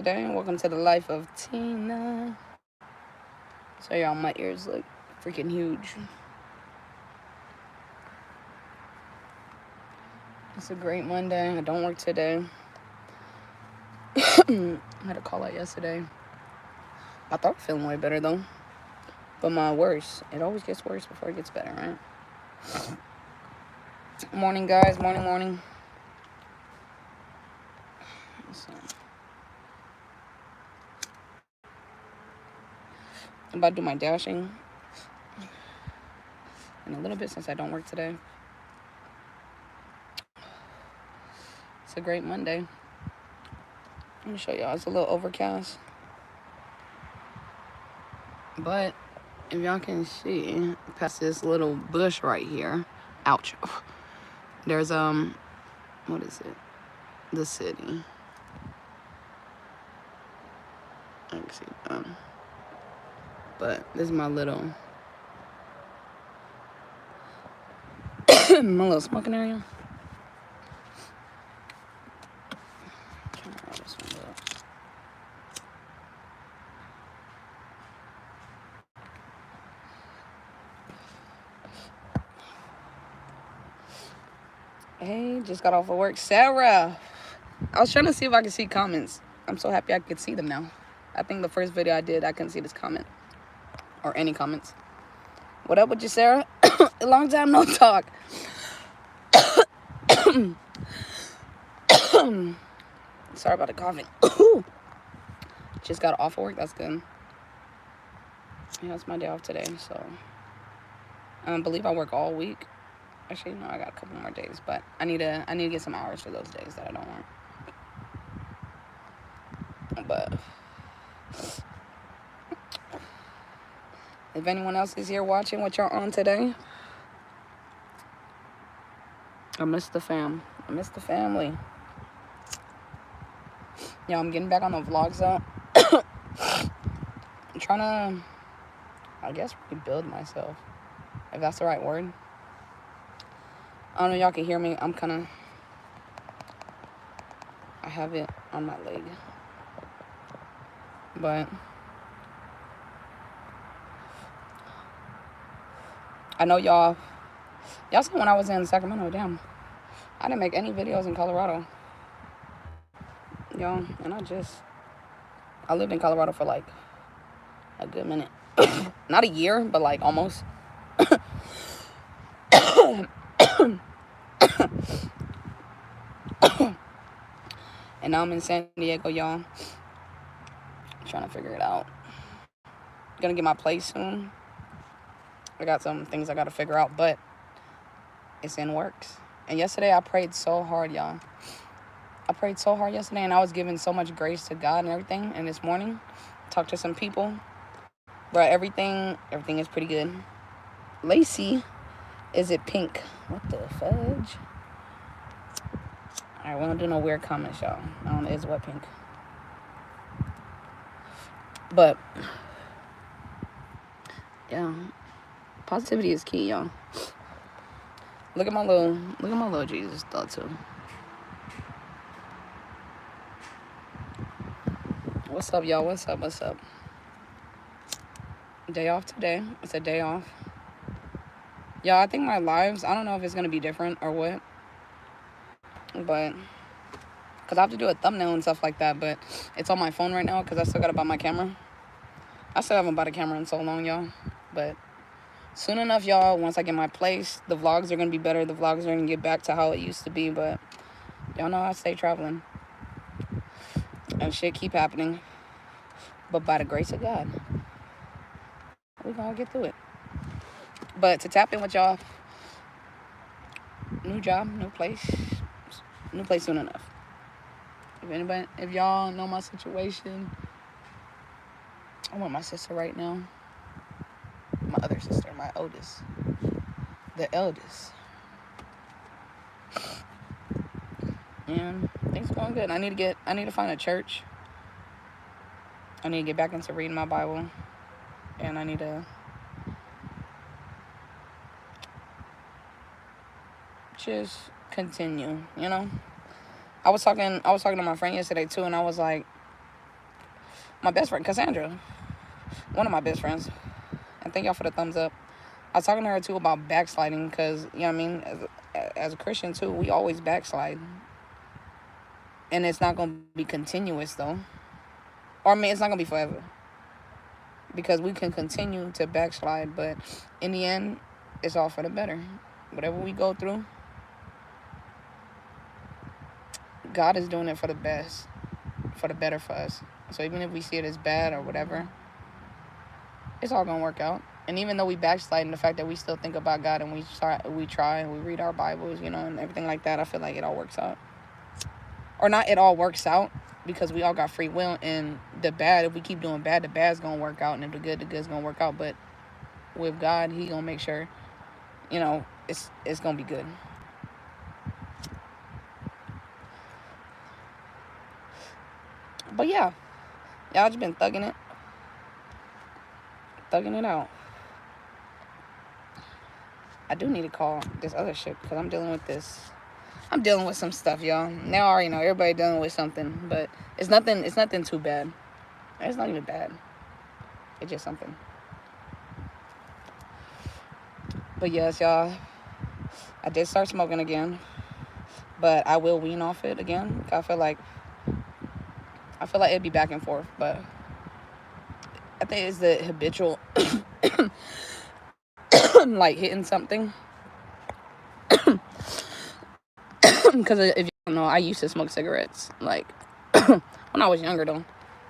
Today, welcome to the life of Tina. So y'all, my ears look freaking huge. It's a great Monday. I don't work today. I had a call out yesterday. I thought I was feeling way better though. But my worse, it always gets worse before it gets better, right? Morning, guys. Morning. So, I'm about to do my dashing in a little bit since I don't work today. It's a great Monday. Let me show y'all. It's a little overcast. But if y'all can see past this little bush right here, ouch. There's what is it? The city. I can see but this is my little my little smoking area. Hey, just got off of work. Sarah, I was trying to see if I could see comments. I'm so happy I could see them now. I think the first video I did, I couldn't see this comment. Or any comments. What up with you, Sarah? A long time no talk. Sorry about the coughing. Just got off of work. That's good. Yeah, it's my day off today, so I believe I work all week. Actually, no, I got a couple more days, but I need to get some hours for those days that I don't work. But if anyone else is here watching what y'all on today, I miss the fam. I miss the family. Yeah, I'm getting back on the vlogs up. I'm trying to, I guess, rebuild myself, if that's the right word. I don't know if y'all can hear me. I'm kind of, I have it on my leg. But I know y'all saw when I was in Sacramento, damn. I didn't make any videos in Colorado. Y'all, and I lived in Colorado for like a good minute. Not a year, but like almost. And now I'm in San Diego, y'all. Trying to figure it out. Gonna get my place soon. I got some things I gotta figure out, but it's in works. And yesterday I prayed so hard, y'all. I prayed so hard yesterday, and I was giving so much grace to God and everything. And this morning, talked to some people. Bro, everything is pretty good. Lacey, is it pink? What the fudge? Alright, we don't do no weird comments, y'all. I don't know, is what pink. But yeah, positivity is key, y'all. Look at my little Jesus thought too. What's up, y'all? What's up? Day off today. It's a day off. Y'all, I think my lives, I don't know if it's gonna be different or what, but because I have to do a thumbnail and stuff like that, but it's on my phone right now because I still gotta buy my camera. I still haven't bought a camera in so long, y'all, but soon enough, y'all, once I get my place, the vlogs are gonna be better. The vlogs are gonna get back to how it used to be, but y'all know I stay traveling and shit keep happening, but by the grace of God, we gonna get through it. But to tap in with y'all, new job, new place soon enough. If y'all know my situation, I'm with my sister right now. My other sister, my oldest, the eldest. And things are going good. I need to find a church. I need to get back into reading my Bible, and I need to just continue, you know. I was talking to my friend yesterday too, and I was like, My best friend, Cassandra, one of my best friends. And thank y'all for the thumbs up. I was talking to her too about backsliding because, you know what I mean, as a Christian too, we always backslide. And it's not going to be continuous though. Or I mean, it's not going to be forever. Because we can continue to backslide, but in the end, it's all for the better. Whatever we go through, God is doing it for the best, for the better for us. So even if we see it as bad or whatever, it's all going to work out. And even though we backslide, and the fact that we still think about God and we try and we read our Bibles, you know, and everything like that, I feel like it all works out. Or not it all works out, because we all got free will, and the bad, if we keep doing bad, the bad's going to work out, and if the good's going to work out. But with God, he going to make sure, you know, it's going to be good. But yeah, y'all just been thugging it out. I do need to call this other shit because I'm dealing with some stuff, y'all. Now I already know everybody dealing with something, but it's nothing too bad. It's not even bad. It's just something. But yes, y'all, I did start smoking again, but I will wean off it again. I feel like it'd be back and forth, but I think it's the habitual like hitting something. Because if you don't know, I used to smoke cigarettes like when I was younger though,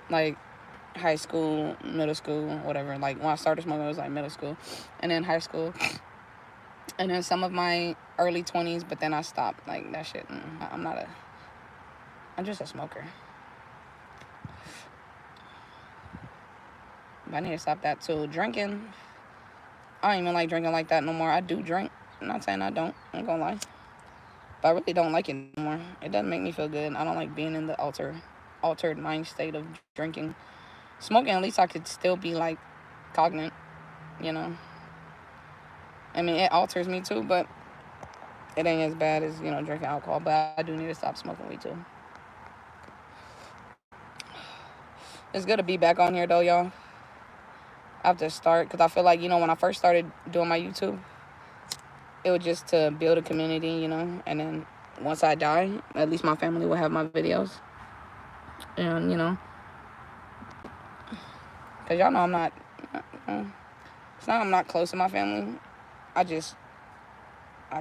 like high school, middle school, whatever. Like when I started smoking, it was like middle school, and then high school, and then some of my early 20s. But then I stopped. Like that shit. I'm just a smoker. But I need to stop that too. Drinking, I don't even like drinking like that no more. I do drink. I'm not saying I don't. I'm gonna lie. But I really don't like it anymore. It doesn't make me feel good. I don't like being in the altered mind state of drinking. Smoking, at least I could still be like cognate, you know. I mean, it alters me too, but it ain't as bad as, you know, drinking alcohol. But I do need to stop smoking weed too. It's good to be back on here though, y'all. I have to start because I feel like, you know, when I first started doing my YouTube, it was just to build a community, you know, and then once I die, at least my family will have my videos. And, you know, because y'all know I'm not, it's not I'm not close to my family. I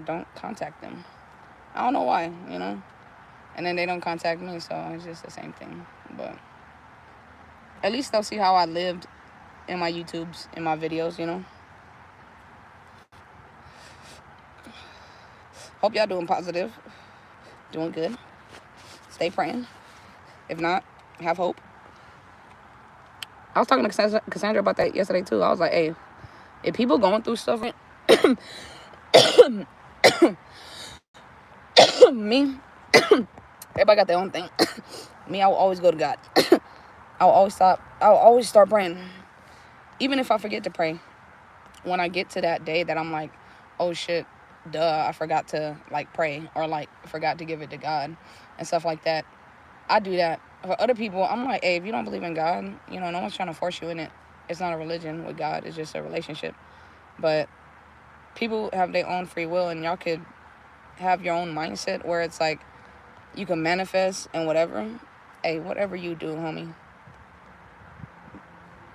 don't contact them. I don't know why, you know, and then they don't contact me, so it's just the same thing. But at least they'll see how I lived in my YouTubes, in my videos, you know. Hope y'all doing positive, doing good. Stay praying. If not, have hope. I was talking to Cassandra about that yesterday too. I was like, hey, if people going through stuff, me, everybody got their own thing. Me, I will always go to God. I will always start praying. Even if I forget to pray. When I get to that day that I'm like, oh shit, duh, I forgot to like pray, or like forgot to give it to God and stuff like that. I do that. For other people, I'm like, hey, if you don't believe in God, you know, no one's trying to force you in it. It's not a religion with God. It's just a relationship. But people have their own free will, and y'all could have your own mindset where it's like you can manifest and whatever. Hey, whatever you do, homie,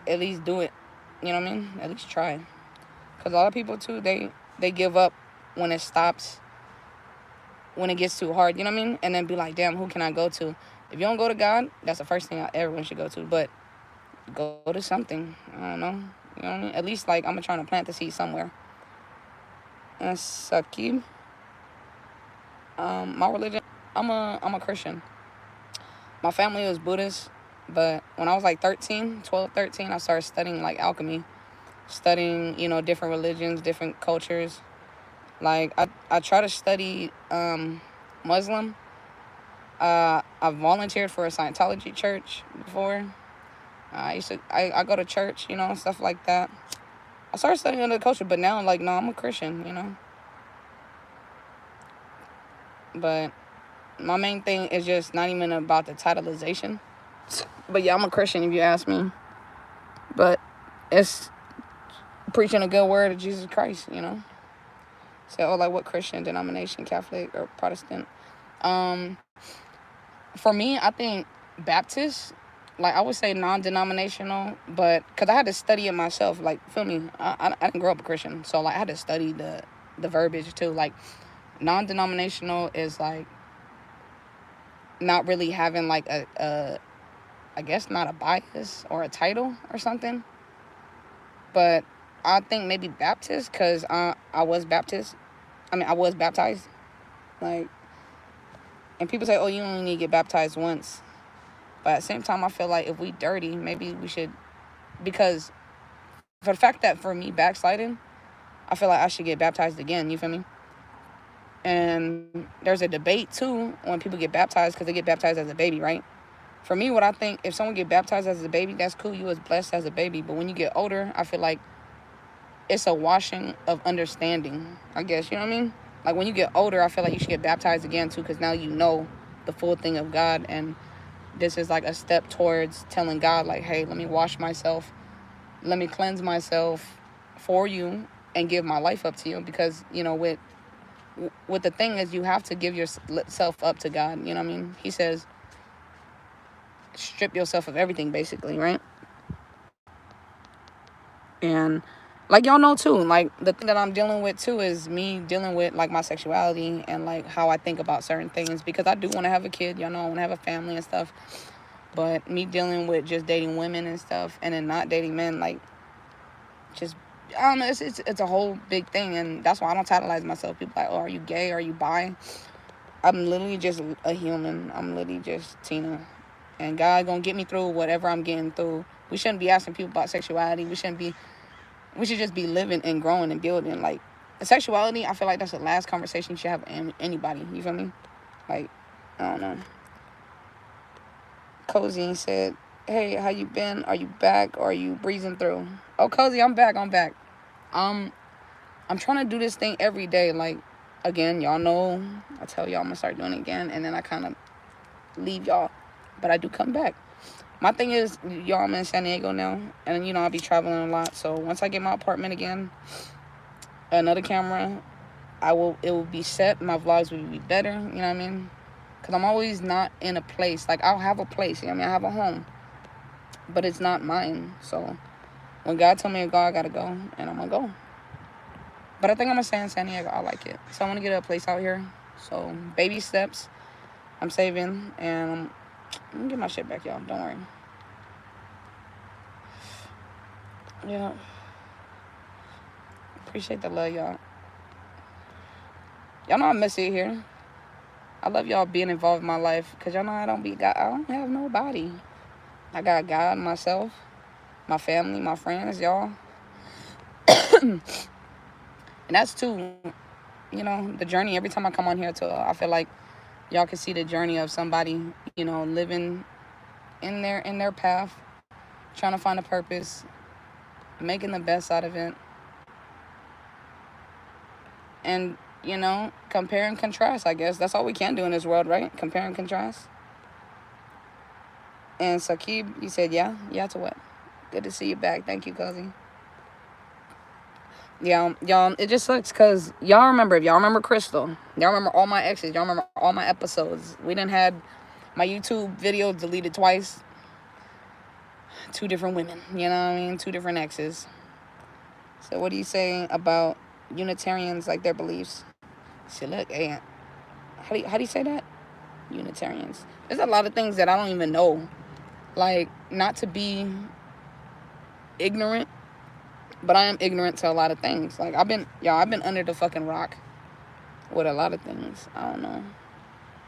at least do it. You know what I mean? At least try. Because a lot of people, too, they give up when it stops, when it gets too hard, you know what I mean? And then be like, damn, who can I go to? If you don't go to God, that's the first thing everyone should go to. But go to something. I don't know. You know what I mean? At least, like, I'm trying to plant the seed somewhere. And Sakib. My religion, I'm a Christian. My family was Buddhist. But when I was like 12, 13, I started studying, like, alchemy. Studying, you know, different religions, different cultures. Like, I try to study Muslim. I volunteered for a Scientology church before. I go to church, you know, stuff like that. I started studying other culture, but now, like, no, I'm a Christian, you know. But my main thing is just not even about the titleization. But yeah, I'm a Christian if you ask me. But it's preaching a good word of Jesus Christ, you know. So, oh, like what Christian denomination, Catholic or Protestant? Um, for me, I think Baptist, like I would say non-denominational, but because I had to study it myself, like feel me, I didn't grow up a Christian, so like I had to study the verbiage too. Like non-denominational is like not really having like a I guess not a bias or a title or something, but I think maybe Baptist because I was Baptist. I mean I was baptized, like, and people say, oh, you only need to get baptized once. But at the same time, I feel like if we dirty, maybe we should, because for the fact that for me backsliding, I feel like I should get baptized again. You feel me? And there's a debate too when people get baptized because they get baptized as a baby, right? For me, what I think, if someone get baptized as a baby, that's cool. You was blessed as a baby. But when you get older, I feel like it's a washing of understanding, I guess. You know what I mean? Like when you get older, I feel like you should get baptized again too because now you know the full thing of God, and this is like a step towards telling God, like, hey, let me wash myself, let me cleanse myself for you and give my life up to you. Because, you know, with the thing is, you have to give yourself up to God. You know what I mean? He says, strip yourself of everything, basically, right? And like y'all know too, like the thing that I'm dealing with too is me dealing with like my sexuality and like how I think about certain things, because I do want to have a kid. Y'all know I want to have a family and stuff. But me dealing with just dating women and stuff, and then not dating men, like, just, I don't know, it's a whole big thing, and that's why I don't titleize myself. People like, oh, are you gay? Are you bi? I'm literally just a human. I'm literally just Tina, and God gonna get me through whatever I'm getting through. We shouldn't be asking people about sexuality. We should just be living and growing and building. Like, sexuality, I feel like that's the last conversation you should have with anybody. You feel me? Like, I don't know. Cozy said, hey, how you been? Are you back or are you breezing through? Oh, Cozy, I'm back. Um, I'm trying to do this thing every day. Like, again, y'all know, I tell y'all I'm gonna start doing it again, and then I kind of leave y'all. But I do come back. My thing is, y'all, I'm in San Diego now, and, you know, I'll be traveling a lot. So once I get my apartment again, another camera, it will be set. My vlogs will be better. You know what I mean? Because I'm always not in a place. Like, I'll have a place. You know what I mean? I have a home. But it's not mine. So when God told me to go, I gotta go, and I'm gonna go. But I think I'm gonna stay in San Diego. I like it. So I want to get a place out here. So baby steps. I'm saving, and I'm gonna get my shit back, y'all. Don't worry. Yeah. Appreciate the love, y'all. Y'all know I miss it here. I love y'all being involved in my life, because y'all know I don't have nobody. I got God, myself, my family, my friends, y'all. And that's too, you know, the journey. Every time I come on here too, I feel like y'all can see the journey of somebody, you know, living in their path, trying to find a purpose, making the best out of it, and, you know, compare and contrast. I guess that's all we can do in this world, right? Compare and contrast. And Sakib, you said yeah to what? Good to see you back. Thank you, Cozy. Yeah, y'all, it just sucks because if y'all remember Crystal, y'all remember all my exes, y'all remember all my episodes. We done had my YouTube video deleted twice. 2 different women, you know what I mean? 2 different exes. So what do you say about Unitarians, like their beliefs? See, look, hey, how do you say that? Unitarians. There's a lot of things that I don't even know. Like, not to be ignorant, but I am ignorant to a lot of things. Like, I've been under the fucking rock with a lot of things. I don't know.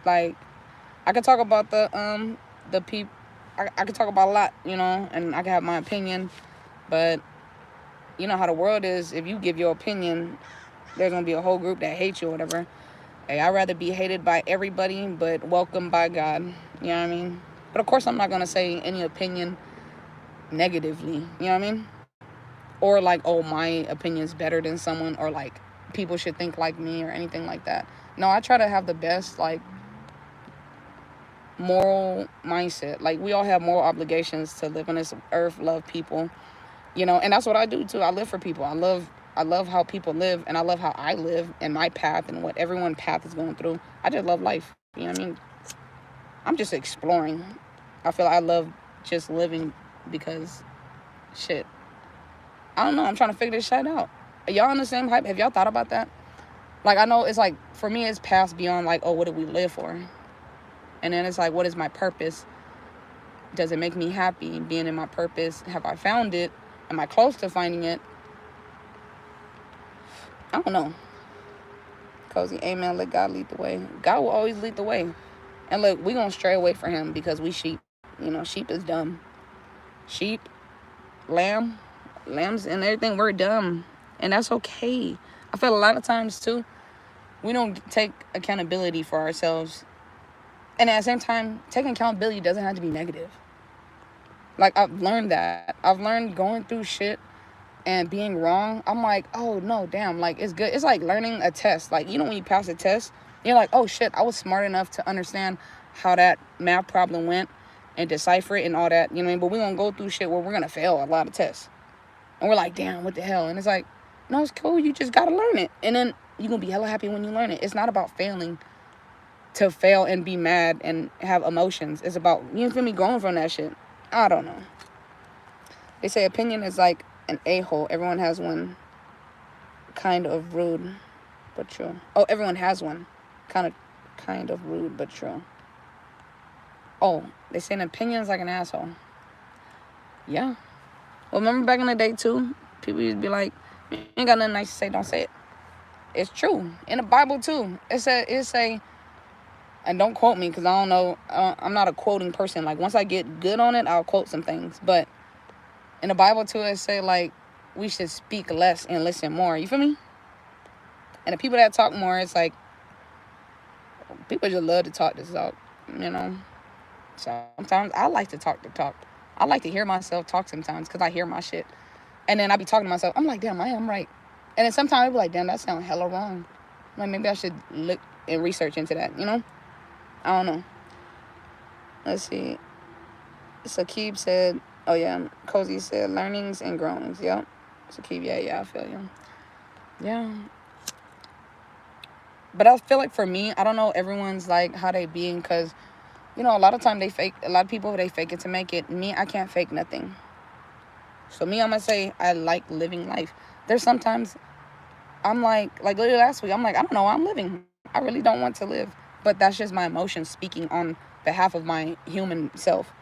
Like, I could talk about the people. I could talk about a lot, you know, and I can have my opinion, but you know how the world is. If you give your opinion, there's gonna be a whole group that hates you or whatever. Hey, I'd rather be hated by everybody, but welcomed by God. You know what I mean? But of course, I'm not gonna say any opinion negatively. You know what I mean? Or like, oh, my opinion's better than someone, or like people should think like me or anything like that. No, I try to have the best, like, moral mindset. Like, we all have moral obligations to live on this earth, love people, and that's what I do too. I live for people. I love how people live, and I love how I live and my path and what everyone path is going through. I just love life. You know what I mean? I'm just exploring. I feel like I love just living because shit. I don't know. I'm trying to figure this shit out. Are y'all on the same hype? Have y'all thought about that? Like, I know it's like, for me, it's past beyond like, oh, what do we live for? And then it's like, what is my purpose? Does it make me happy being in my purpose? Have I found it? Am I close to finding it? I don't know. Cozy, amen. Let God lead the way. God will always lead the way. And look, we gonna stray away from him because we sheep. Sheep is dumb. Sheep, lambs and everything, we're dumb. And that's okay. I feel a lot of times too, we don't take accountability for ourselves. And at the same time, taking accountability doesn't have to be negative. Like, I've learned that. I've learned going through shit and being wrong. I'm like, oh no, damn, like, it's good. It's like learning a test. Like, when you pass a test, you're like, oh shit, I was smart enough to understand how that math problem went and decipher it and all that, you know what I mean? But we're gonna go through shit where we're gonna fail a lot of tests. And we're like, damn, what the hell? And it's like, no, it's cool. You just gotta learn it. And then you're gonna be hella happy when you learn it. It's not about failing to fail and be mad and have emotions. It's about, you feel me, growing from that shit. I don't know. They say opinion is like an a-hole. Everyone has one. Kind of rude, but true. Oh, everyone has one. Kind of rude, but true. Oh, they say an opinion is like an asshole. Yeah. Well, remember back in the day, too? People used to be like, you ain't got nothing nice to say, don't say it. It's true. In the Bible, too. It say, and don't quote me, because I don't know. I'm not a quoting person. Like, once I get good on it, I'll quote some things. But in the Bible, too, it say, like, we should speak less and listen more. You feel me? And the people that talk more, it's like, people just love to talk this out, Sometimes I like to talk the talk. I like to hear myself talk sometimes because I hear my shit. And then I be talking to myself. I'm like, damn, I am right. And then sometimes I be like, damn, that sounds hella wrong. Like, maybe I should look and research into that, I don't know. Let's see. Sakib said, oh yeah, Cozy said, learnings and groanings. Yep. Sakib, yeah, I feel you. Yeah. But I feel like for me, I don't know everyone's like how they being, because a lot of time a lot of people, they fake it to make it. Me, I can't fake nothing. So me, I'm gonna say I like living life. There's sometimes I'm like literally last week, I'm like, I don't know why I'm living. I really don't want to live. But that's just my emotions speaking on behalf of my human self.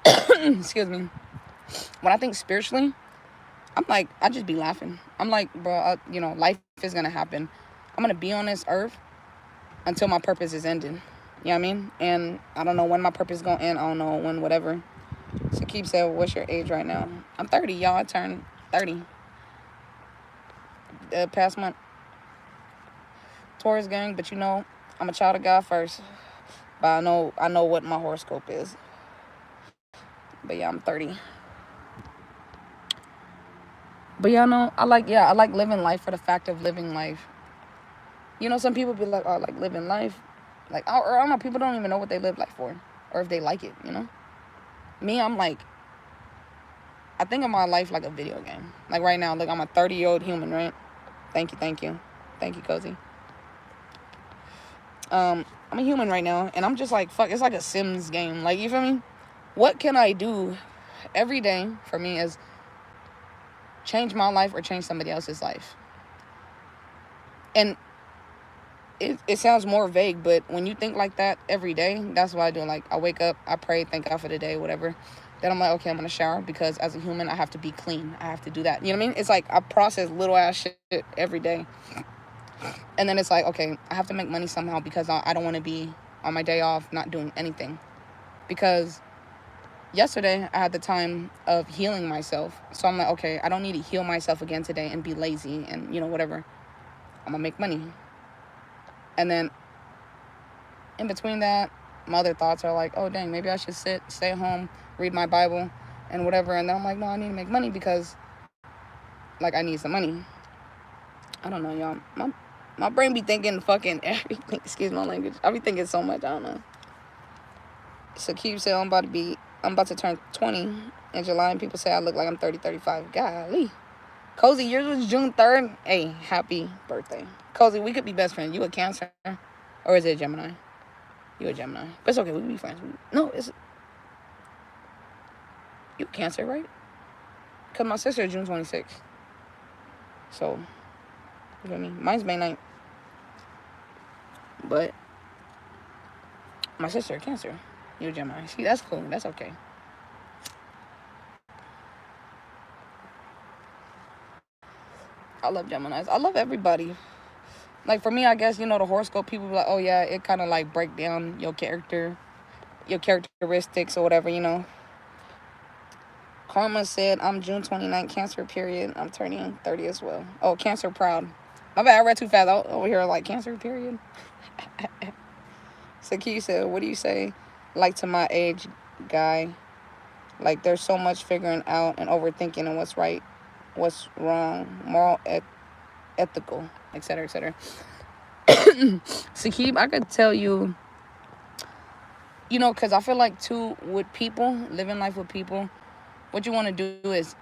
Excuse me. When I think spiritually, I'm like, I just be laughing. I'm like, bro, life is gonna happen. I'm gonna be on this earth until my purpose is ended. You know what I mean? And I don't know when my purpose is gonna end. I don't know when, whatever. So keep saying, what's your age right now? I'm 30, y'all. I turned 30 past month. Taurus gang, but I'm a child of God first. But I know what my horoscope is. But yeah, I'm 30. But yeah, I like living life for the fact of living life. Some people be like, oh, like living life. Like, I don't know, people don't even know what they live life for. Or if they like it, Me, I'm like, I think of my life like a video game. Like right now, look, I'm a 30-year-old human, right? Thank you. Thank you, Cozy. I'm a human right now, and I'm just like, fuck, it's like a Sims game. Like, you feel me? What can I do every day for me is change my life or change somebody else's life? And it sounds more vague, but when you think like that every day, that's what I do. Like, I wake up, I pray, thank God for the day, whatever. Then I'm like, okay, I'm going to shower because as a human, I have to be clean. I have to do that. You know what I mean? It's like I process little ass shit every day. And then it's like, okay, I have to make money somehow because I don't want to be on my day off not doing anything. Because yesterday, I had the time of healing myself. So I'm like, okay, I don't need to heal myself again today and be lazy and, whatever. I'm going to make money. And then in between that, my other thoughts are like, oh, dang, maybe I should stay home, read my Bible and whatever. And then I'm like, no, I need to make money because, like, I need some money. I don't know, y'all. My brain be thinking fucking everything. Excuse my language. I be thinking so much. I don't know. Sakib said, I'm about to turn 20 in July, and people say I look like I'm 30, 35. Golly. Cozy, yours was June 3rd. Hey, happy birthday. Cozy, we could be best friends. You a Cancer? Or is it Gemini? You a Gemini. But it's okay, we can be friends. No, it's... You a Cancer, right? Because my sister is June 26th. So, you know what I mean? Mine's May 9th. But my sister, Cancer. You a Gemini. See, that's cool. That's okay. I love Geminis. I love everybody. Like, for me, I guess, you know, the horoscope, people be like, oh, yeah, it kind of, like, break down your character, your characteristics or whatever, you know. Karma said, I'm June 29th, Cancer, period. I'm turning 30 as well. Oh, Cancer proud. My bad, I read too fast. I over here, like, Cancer, period. Saki said, what do you say, like, to my age guy? Like, there's so much figuring out and overthinking and what's right, what's wrong, moral, ethical, etc., etc. Sakib, I could tell you, you know, because I feel like, too, with people, living life with people, what you want to do is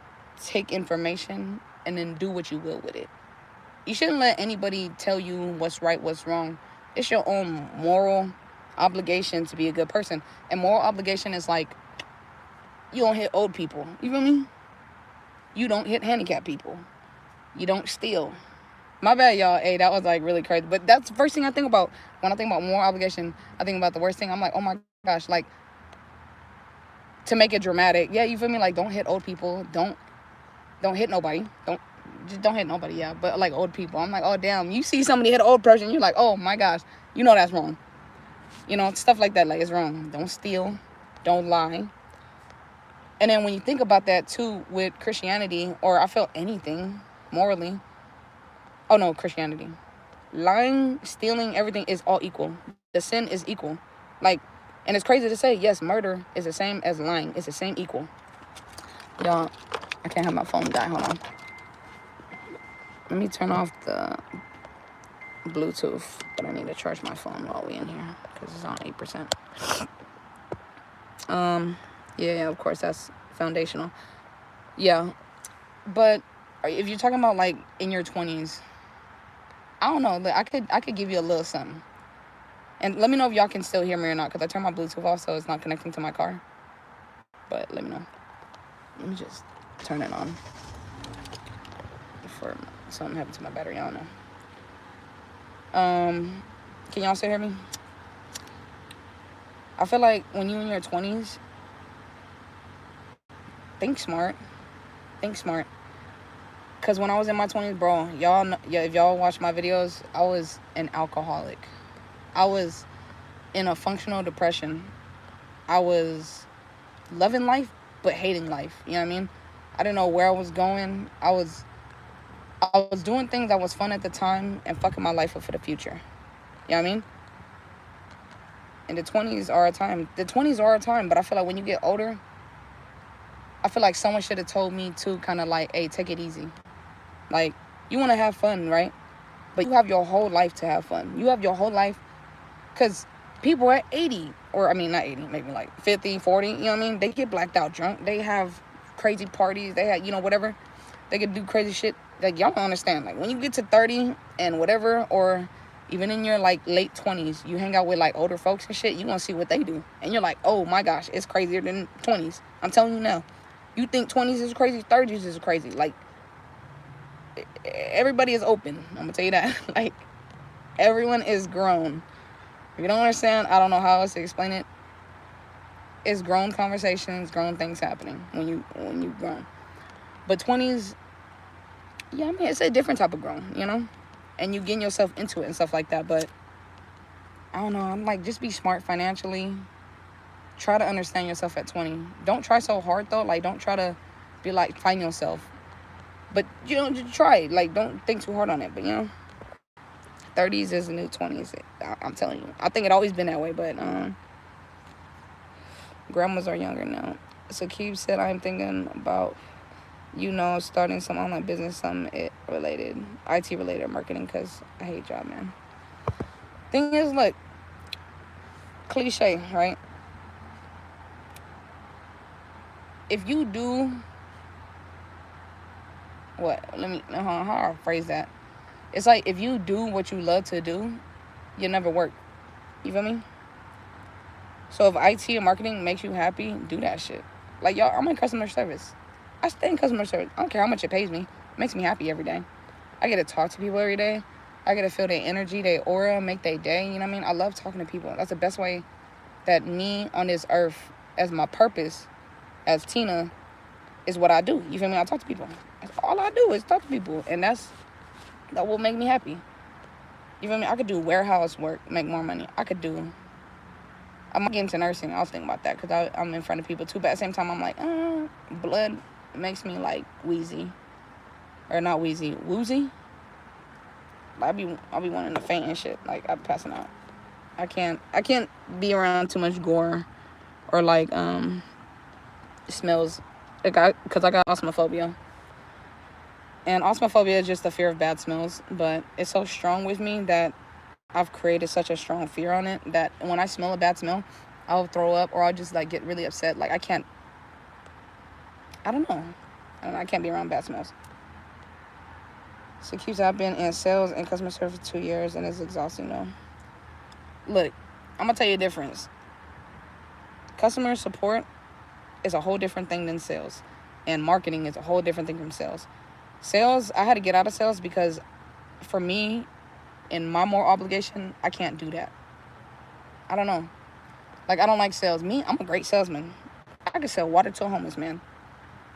take information and then do what you will with it. You shouldn't let anybody tell you what's right, what's wrong. It's your own moral obligation to be a good person. And moral obligation is like, you don't hit old people. You feel me? You don't hit handicapped people. You don't steal. My bad, y'all. Hey, that was, like, really crazy. But that's the first thing I think about. When I think about moral obligation, I think about the worst thing. I'm like, oh, my gosh. Like, to make it dramatic. Yeah, you feel me? Like, don't hit old people. Don't hit nobody. Just don't hit nobody, yeah. But, like, old people. I'm like, oh, damn. You see somebody hit an old person, you're like, oh, my gosh. You know that's wrong. You know, stuff like that. Like, it's wrong. Don't steal. Don't lie. And then when you think about that, too, with Christianity, or I feel anything morally. Oh, no, Christianity. Lying, stealing, everything is all equal. The sin is equal. Like, and it's crazy to say, yes, murder is the same as lying. It's the same equal. Y'all, I can't have my phone die. Hold on. Let me turn off the Bluetooth. But I need to charge my phone while we in here. Because it's on 8%. Yeah, of course, that's foundational. Yeah. But if you're talking about, like, in your 20s, I don't know. I could give you a little something. And let me know if y'all can still hear me or not, because I turned my Bluetooth off, so it's not connecting to my car. But let me know. Let me just turn it on before something happened to my battery. I don't know. Can y'all still hear me? I feel like when you're in your 20s, think smart. Think smart. Because when I was in my 20s, bro, y'all know, yeah, if y'all watch my videos, I was an alcoholic. I was in a functional depression. I was loving life, but hating life. You know what I mean? I didn't know where I was going. I was doing things that was fun at the time and fucking my life up for the future. You know what I mean? And the 20s are a time. The 20s are a time, but I feel like when you get older, I feel like someone should have told me to kind of like, hey, take it easy. Like, you want to have fun, right? But you have your whole life to have fun. You have your whole life. Because people at 80, or I mean, not 80, maybe like 50, 40, you know what I mean? They get blacked out drunk. They have crazy parties. They have, you know, whatever. They could do crazy shit. Like, y'all don't understand. Like, when you get to 30 and whatever, or even in your, like, late 20s, you hang out with, like, older folks and shit, you gonna see what they do. And you're like, oh, my gosh, it's crazier than 20s. I'm telling you now. You think 20s is crazy, 30s is crazy. Like, everybody is open. I'm gonna tell you that. Like, everyone is grown. If you don't understand, I don't know how else to explain it. It's grown conversations, grown things happening when you grown. But 20s, yeah, I mean, it's a different type of grown, you know? And you getting yourself into it and stuff like that. But I don't know. I'm like, just be smart financially. Try to understand yourself at 20. Don't try so hard, though. Like, don't try to be like, find yourself. But, you know, just try. Like, don't think too hard on it. But, you know, 30s is the new 20s. I'm telling you. I think it always been that way. But grandmas are younger now. So Keith said, I'm thinking about, you know, starting some online business, some IT related marketing, because I hate job, man. Thing is, look, cliche, right? if you do what? Let me how I phrase that. It's like if you do what you love to do, you never work. You feel me? So if IT and marketing makes you happy, do that shit. Like y'all, I'm in customer service. I stay in customer service. I don't care how much it pays me. It makes me happy every day. I get to talk to people every day. I get to feel their energy, their aura, make their day. You know what I mean? I love talking to people. That's the best way that me on this earth, as my purpose, as Tina, is what I do. You feel me? I talk to people. That's all I do is talk to people, and that will make me happy. You feel me? I could do warehouse work, make more money. I'm getting into nursing. I was thinking about that because I'm in front of people too. But at the same time, I'm like, blood makes me like wheezy, or not wheezy, woozy. I'll be wanting to faint and shit. Like I'm passing out. I can't be around too much gore, or like smells, because I got osmophobia. And osmophobia is just the fear of bad smells, but it's so strong with me that I've created such a strong fear on it that when I smell a bad smell, I'll throw up or I'll just like get really upset. Like I don't know. I can't be around bad smells. So it keeps I've been in sales and customer service for 2 years and it's exhausting though. Look, I'm gonna tell you a difference. Customer support is a whole different thing than sales. And marketing is a whole different thing from sales. Sales, I had to get out of sales because for me, in my more obligation, I can't do that. I don't know. Like, I don't like sales. Me, I'm a great salesman. I can sell water to a homeless man.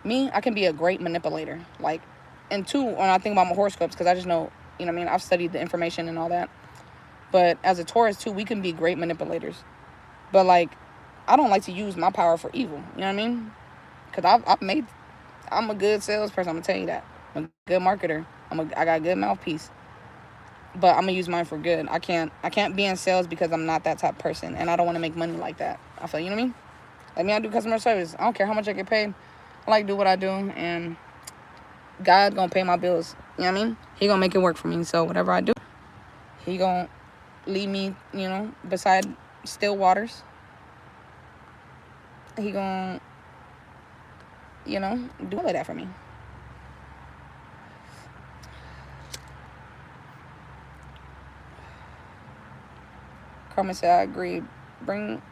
Me, I can be a great manipulator. Like, and two, when I think about my horoscopes, because I just know, you know what I mean? I've studied the information and all that. But as a Taurus, too, we can be great manipulators. But, like, I don't like to use my power for evil. You know what I mean? Because I'm a good salesperson. I'm going to tell you that. I'm a good marketer. I got a good mouthpiece. But I'm gonna use mine for good. I can't be in sales because I'm not that type of person, and I don't want to make money like that. I feel, you know what I mean? Like me, I do customer service. I don't care how much I get paid. I like to do what I do, and God gonna pay my bills. You know what I mean? He gonna make it work for me. So whatever I do, He gonna lead me, you know, beside still waters. He gonna, you know, do all of that for me. Carmen said, I agree. Being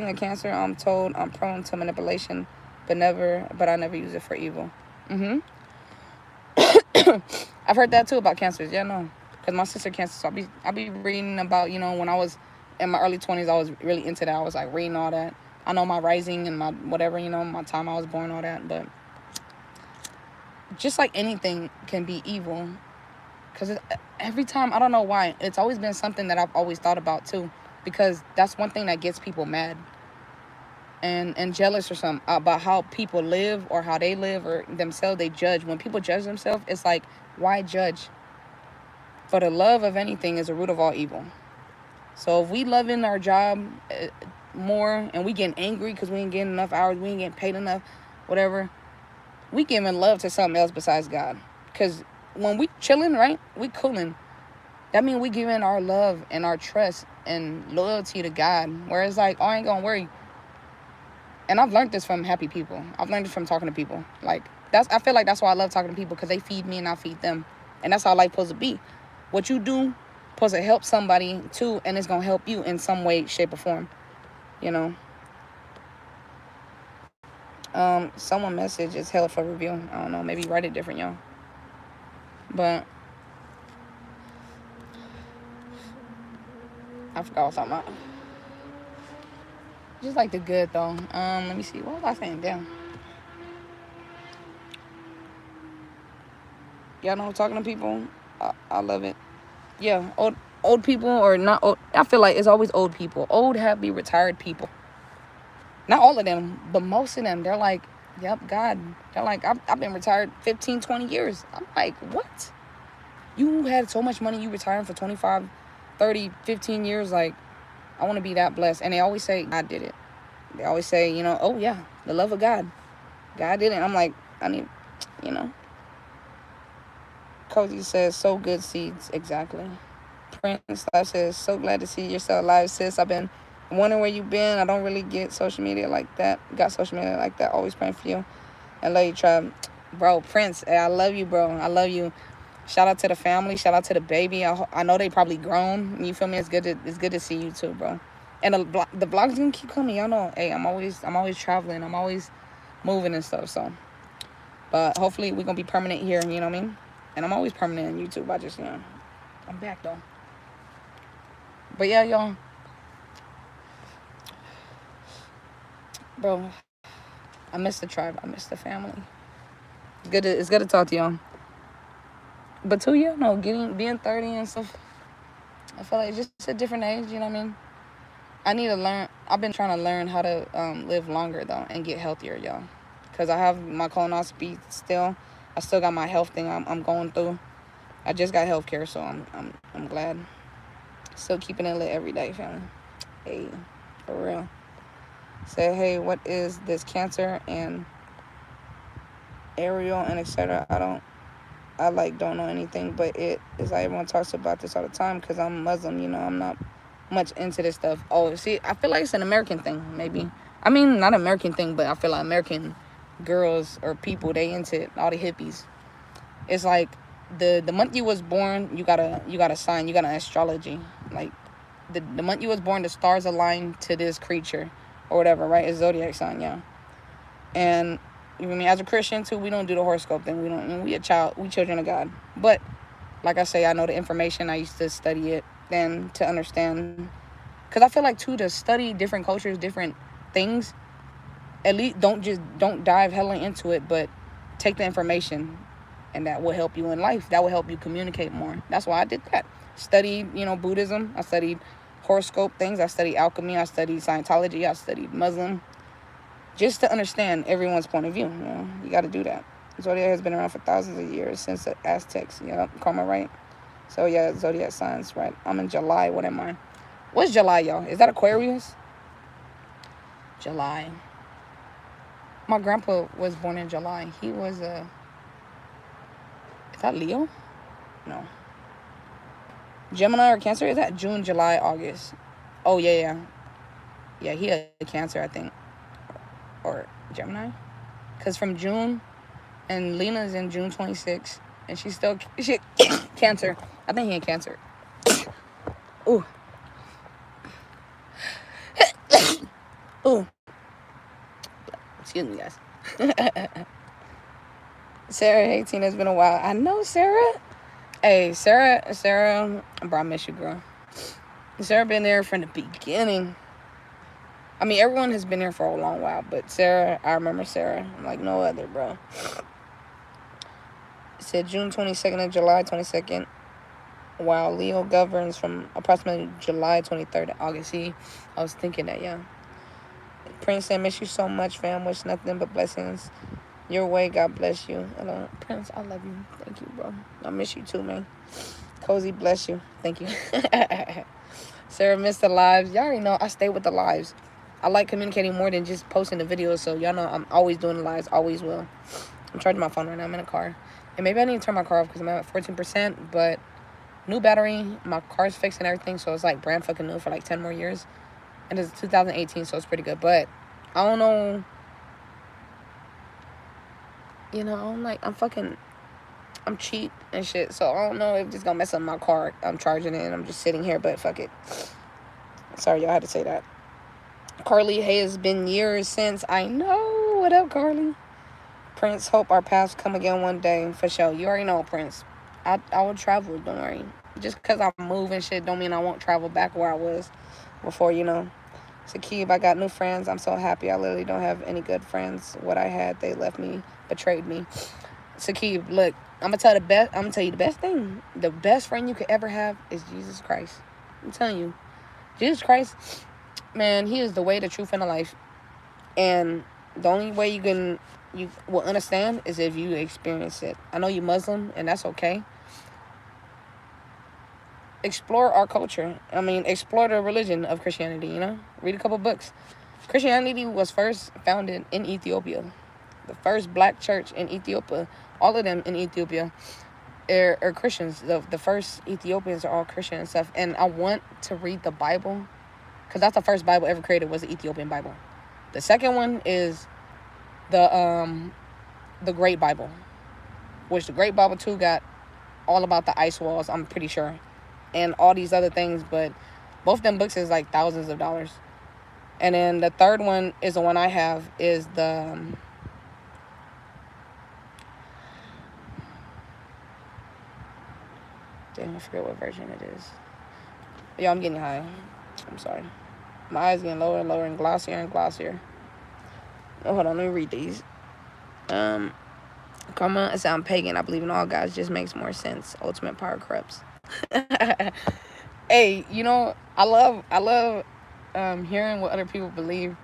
a Cancer, I'm told I'm prone to manipulation, but I never use it for evil. I've heard that too about Cancers. Yeah, no, because my sister Cancer, so I be reading about, you know, when I was in my early 20s, I was really into that. I was like reading all that. I know my rising and my whatever, you know, my time I was born, all that, but just like anything can be evil, because every time, I don't know why, it's always been something that I've always thought about too. Because that's one thing that gets people mad and jealous or something about how people live or how they live or themselves. They judge. When people judge themselves, it's like, why judge? For the love of anything is the root of all evil. So if we loving our job more and we getting angry because we ain't getting enough hours, we ain't getting paid enough, whatever, we giving love to something else besides God. Because when we chilling, right, we cooling. That means we giving our love and our trust and loyalty to God. Whereas, like, oh, I ain't gonna worry. And I've learned this from happy people. I've learned it from talking to people. Like, I feel like that's why I love talking to people, because they feed me and I feed them. And that's how life supposed to be. What you do supposed to help somebody too, and it's gonna help you in some way, shape, or form. You know. Someone message is held for review. I don't know. Maybe write it different, y'all. But I forgot what I was talking about. Just like the good though. Let me see. What was I saying? Damn. Y'all know, talking to people, I love it. Yeah, old people or not old. I feel like it's always old people. Old, happy, retired people. Not all of them, but most of them. They're like, yep, God. They're like, I've been retired 15, 20 years. I'm like, what? You had so much money, you retired for 25, 30, 15 years. Like, I want to be that blessed. And they always say, God did it. They always say, you know, oh yeah, the love of God. God did it. I'm like, I need, you know. Cozy says, sow good seeds. Exactly. Prince Life says, so glad to see you're still alive, sis. I've been Wondering where you been. I don't really get social media like that. Got social media like that. Always praying for you. I love you, Trav. Bro, Prince, I love you, bro. I love you. Shout out to the family. Shout out to the baby. I know they probably grown. You feel me? It's good to see you too, bro. And the vlogs gonna keep coming. Y'all know. Hey, I'm always traveling. I'm always moving and stuff. So, but hopefully we're gonna be permanent here. You know what I mean? And I'm always permanent on YouTube. I just I'm back though. But yeah, y'all. Bro, I miss the tribe. I miss the family. It's good to talk to y'all. But too, yeah, no, being 30 and stuff, I feel like it's just a different age, you know what I mean? I need to learn. I've been trying to learn how to live longer though and get healthier, y'all. Cause I have my colonoscopy still. I still got my health thing I'm going through. I just got healthcare, so I'm glad. Still keeping it lit every day, family. Hey, for real. Say, hey, what is this cancer and aerial and etc. I don't know anything, but it is like everyone talks about this all the time because I'm Muslim, you know, I'm not much into this stuff. Oh, see, I feel like it's an American thing, maybe. I mean, not an American thing, but I feel like American girls or people, they into it, all the hippies. It's like the month you was born, you got a sign, you got an astrology. Like the month you was born, the stars align to this creature or whatever, right? It's zodiac sign, yeah. And you know what I mean, as a Christian too, we don't do the horoscope thing. We children of God. But like I say, I know the information. I used to study it then to understand. Because I feel like too, to study different cultures, different things, at least don't dive heavily into it, but take the information, and that will help you in life. That will help you communicate more. That's why I did that. Studied, Buddhism. I studied horoscope things. I studied alchemy. I studied Scientology. I studied Muslim. Just to understand everyone's point of view, you got to do that. Zodiac has been around for thousands of years, since the Aztecs. Karma, right? So yeah, zodiac signs, right? I'm in July. What am I? What's July, y'all? Is that Aquarius? July. My grandpa was born in July. He was a. Is that Leo? No. Gemini or Cancer? Is that June, July, August? Oh yeah. Yeah, he had Cancer, I think, or Gemini. Cause from June, and Lena's in June 26th, and she's still Cancer. I think he in Cancer. Ooh. Ooh. Excuse me, guys. Sarah, 18, it's been a while. I know, Sarah. Hey, Sarah, bro, I miss you, girl. Sarah been there from the beginning. I mean, everyone has been there for a long while, but Sarah, I remember Sarah like no other, bro. It said June 22nd and July 22nd. While Leo governs from approximately July 23rd to August. See, I was thinking that, yeah. Prince, I miss you so much, fam. Wish nothing but blessings your way. God bless you. Hello, Prince, I love you. Thank you, bro. I miss you too, man. Cozy, bless you. Thank you. Sarah missed the lives. Y'all already know I stay with the lives. I like communicating more than just posting the videos, so y'all know I'm always doing the lives, always will. I'm charging my phone right now. I'm in a car. And maybe I need to turn my car off because I'm at 14%, but new battery, my car's fixed and everything, so it's like brand fucking new for like 10 more years. And it's 2018, so it's pretty good. But I don't know. I'm cheap and shit, so I don't know if it's gonna mess up my car. I'm charging it and I'm just sitting here, but fuck it. Sorry, y'all had to say that. Carly, hey, it's been years since. I know. What up, Carly? Prince, hope our paths come again one day. For sure. You already know, Prince. I will travel, don't worry. Just because I move and shit don't mean I won't travel back where I was before, Sakib, I got new friends. I'm so happy. I literally don't have any good friends. What I had, they left me, betrayed me. Sakib, look, I'm gonna tell you the best thing. The best friend you could ever have is Jesus Christ. I'm telling you. Jesus Christ, man, he is the way, the truth, and the life. And the only way you will understand is if you experience it. I know you're Muslim, and that's okay. Explore our culture. I mean, explore the religion of Christianity, Read a couple books. Christianity was first founded in Ethiopia. The first black church in Ethiopia, all of them in Ethiopia are Christians. The first Ethiopians are all Christian and stuff. And I want to read the Bible because that's the first Bible ever created, was the Ethiopian Bible. The second one is the Great Bible, which the Great Bible 2 got all about the ice walls, I'm pretty sure, and all these other things. But both them books is like thousands of dollars. And then the third one is the one I have, is the damn, I forget what version it is. Yo, I'm getting high. I'm sorry. My eyes getting lower and lower and glossier and glossier. Oh, hold on, let me read these. Karma, I sound pagan. I believe in all gods. Just makes more sense. Ultimate power corrupts. Hey, you know, I love hearing what other people believe.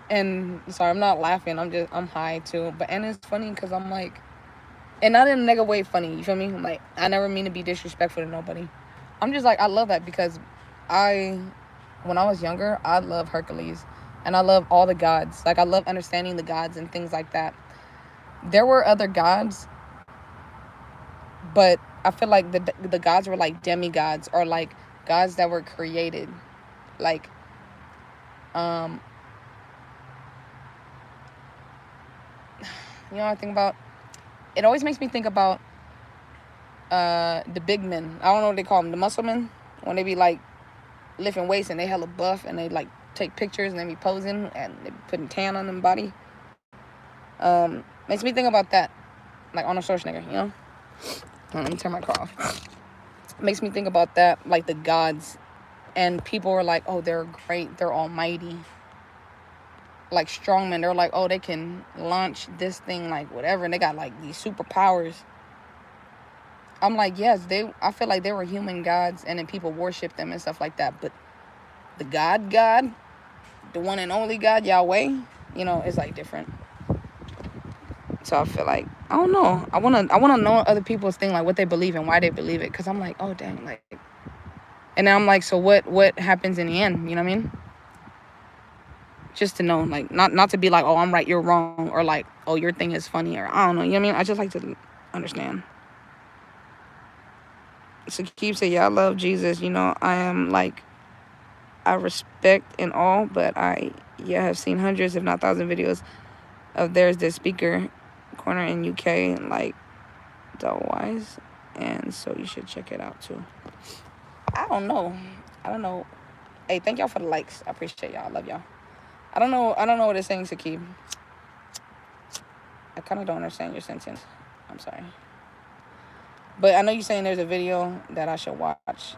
And sorry, I'm not laughing. I'm high too. But and it's funny because I'm like, and not in a negative way funny. You feel me? I'm like, I never mean to be disrespectful to nobody. I'm just like, I love that because when I was younger, I love Hercules, and I love all the gods. Like, I love understanding the gods and things like that. There were other gods, but I feel like the gods were like demigods, or like gods that were created. Like, you know what I think about? It always makes me think about the big men. I don't know what they call them, the muscle men, when they be like lifting weights and they hella buff and they like take pictures and they be posing and they be putting tan on them body. Makes me think about that, like Arnold Schwarzenegger, you know? Let me turn my car off. Makes me think about that, like the gods, and people are like, oh, they're great, they're almighty. Like strongmen, they're like, oh, they can launch this thing, like whatever, and they got like these superpowers. I'm like, yes, I feel like they were human gods, and then people worship them and stuff like that. But the God, the one and only God, Yahweh, you know, it's like different. So I feel like, I don't know. I wanna know other people's thing, like what they believe and why they believe it. Cause I'm like, oh dang, like, and then I'm like, so what happens in the end? You know what I mean? Just to know, like, not to be like, oh, I'm right, you're wrong, or like, oh, your thing is funny, or I don't know. You know what I mean? I just like to understand. So keep saying, yeah, I love Jesus. You know, I am like, I respect and all, but I have seen hundreds, if not thousands, videos of there's this speaker corner in UK, like Wise, and so you should check it out too. I don't know. Hey, thank y'all for the likes. I appreciate y'all. I love y'all. I don't know what it's saying, Sakib. I kind of don't understand your sentence. I'm sorry. But I know you're saying there's a video that I should watch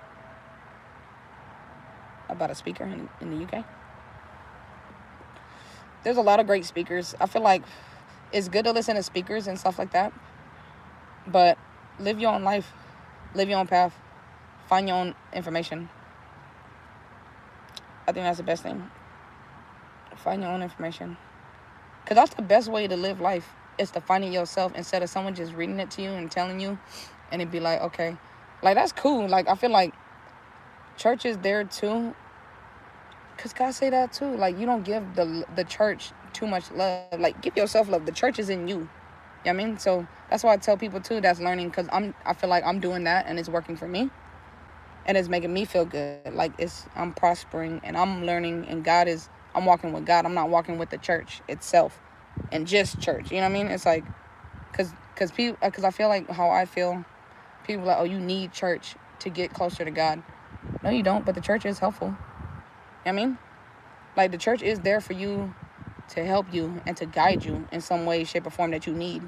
about a speaker in the UK. There's a lot of great speakers. I feel like it's good to listen to speakers and stuff like that. But live your own life. Live your own path. Find your own information. I think that's the best thing. Find your own information. Because that's the best way to live life. Is to find it yourself instead of someone just reading it to you and telling you. And it'd be like, okay. Like, that's cool. Like, I feel like church is there too. Because God say that too. Like, you don't give the church too much love. Like, give yourself love. The church is in you. You know what I mean? So that's why I tell people too that's learning. Because I feel like I'm doing that and it's working for me. And it's making me feel good. Like, I'm prospering and I'm learning. And I'm walking with God. I'm not walking with the church itself. And just church. You know what I mean? It's like, because I feel like how I feel. People are like, oh, you need church to get closer to God. No, you don't. But the church is helpful. You know what I mean? Like, the church is there for you to help you and to guide you in some way, shape, or form that you need.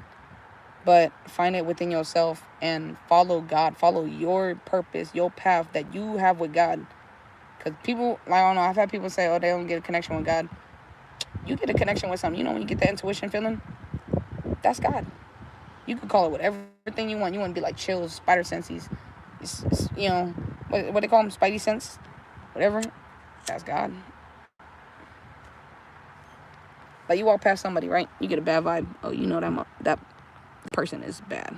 But find it within yourself and follow God. Follow your purpose, your path that you have with God. Because people, like, I don't know, I've had people say, oh, they don't get a connection with God. You get a connection with something. You know, when you get that intuition feeling, that's God. You could call it whatever thing you want. You want to be like chills, spider senses. It's, you know, what they call them? Spidey sense? Whatever. That's God. Like, you walk past somebody, right? You get a bad vibe. Oh, you know that person is bad.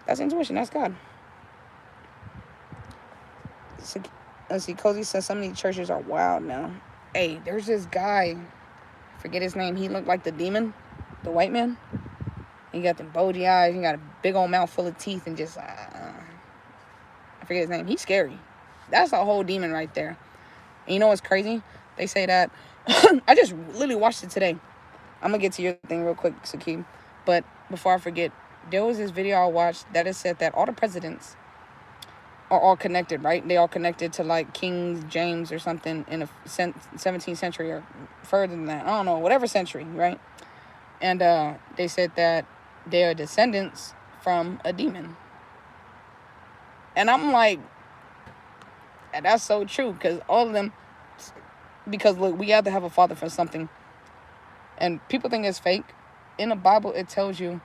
That's intuition. That's God. So, let's see. Cozy says some of these churches are wild now. Hey, there's this guy. Forget his name. He looked like the demon. The white man. He got them bulgy eyes. He got a big old mouth full of teeth and just... I forget his name. He's scary. That's a whole demon right there. And you know what's crazy? They say that, I just literally watched it today. I'm going to get to your thing real quick, Sakib. But before I forget, there was this video I watched that it said that all the presidents are all connected, right? They all connected to like King James or something in the 17th century or further than that. I don't know, whatever century, right? And they said that they are descendants from a demon. And I'm like, that's so true, because all of them, because look, we have to have a father for something. And people think it's fake. In the Bible, it tells you,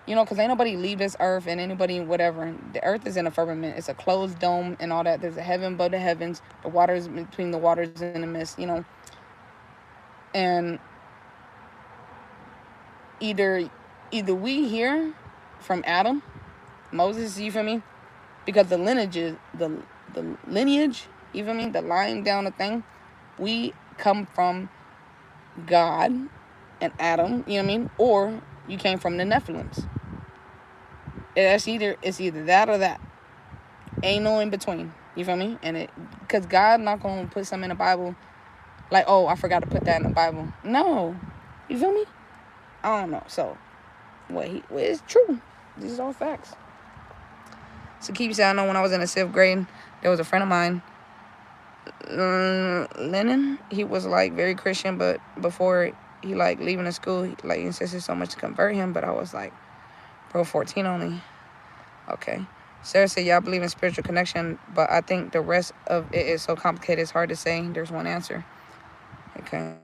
because ain't nobody leave this earth and anybody, whatever. The earth is in a firmament. It's a closed dome and all that. There's a heaven above the heavens. The waters between the waters in the mist, And either we hear from Adam, Moses, you feel me? Because the lineage, you feel me? The line down the thing, we come from God and Adam, you know what I mean? Or you came from the Nephilims. It's either that or that. Ain't no in between. You feel me? And because God not gonna put something in the Bible like, oh, I forgot to put that in the Bible. No. You feel me? I don't know. So it's true. These are all facts. So keep saying, I know when I was in the 6th grade, there was a friend of mine, Lennon. He was like very Christian, but before he like leaving the school, he like insisted so much to convert him. But I was like, bro, 14 only. Okay. Sarah said, yeah, I believe in spiritual connection, but I think the rest of it is so complicated, it's hard to say. There's one answer. Okay.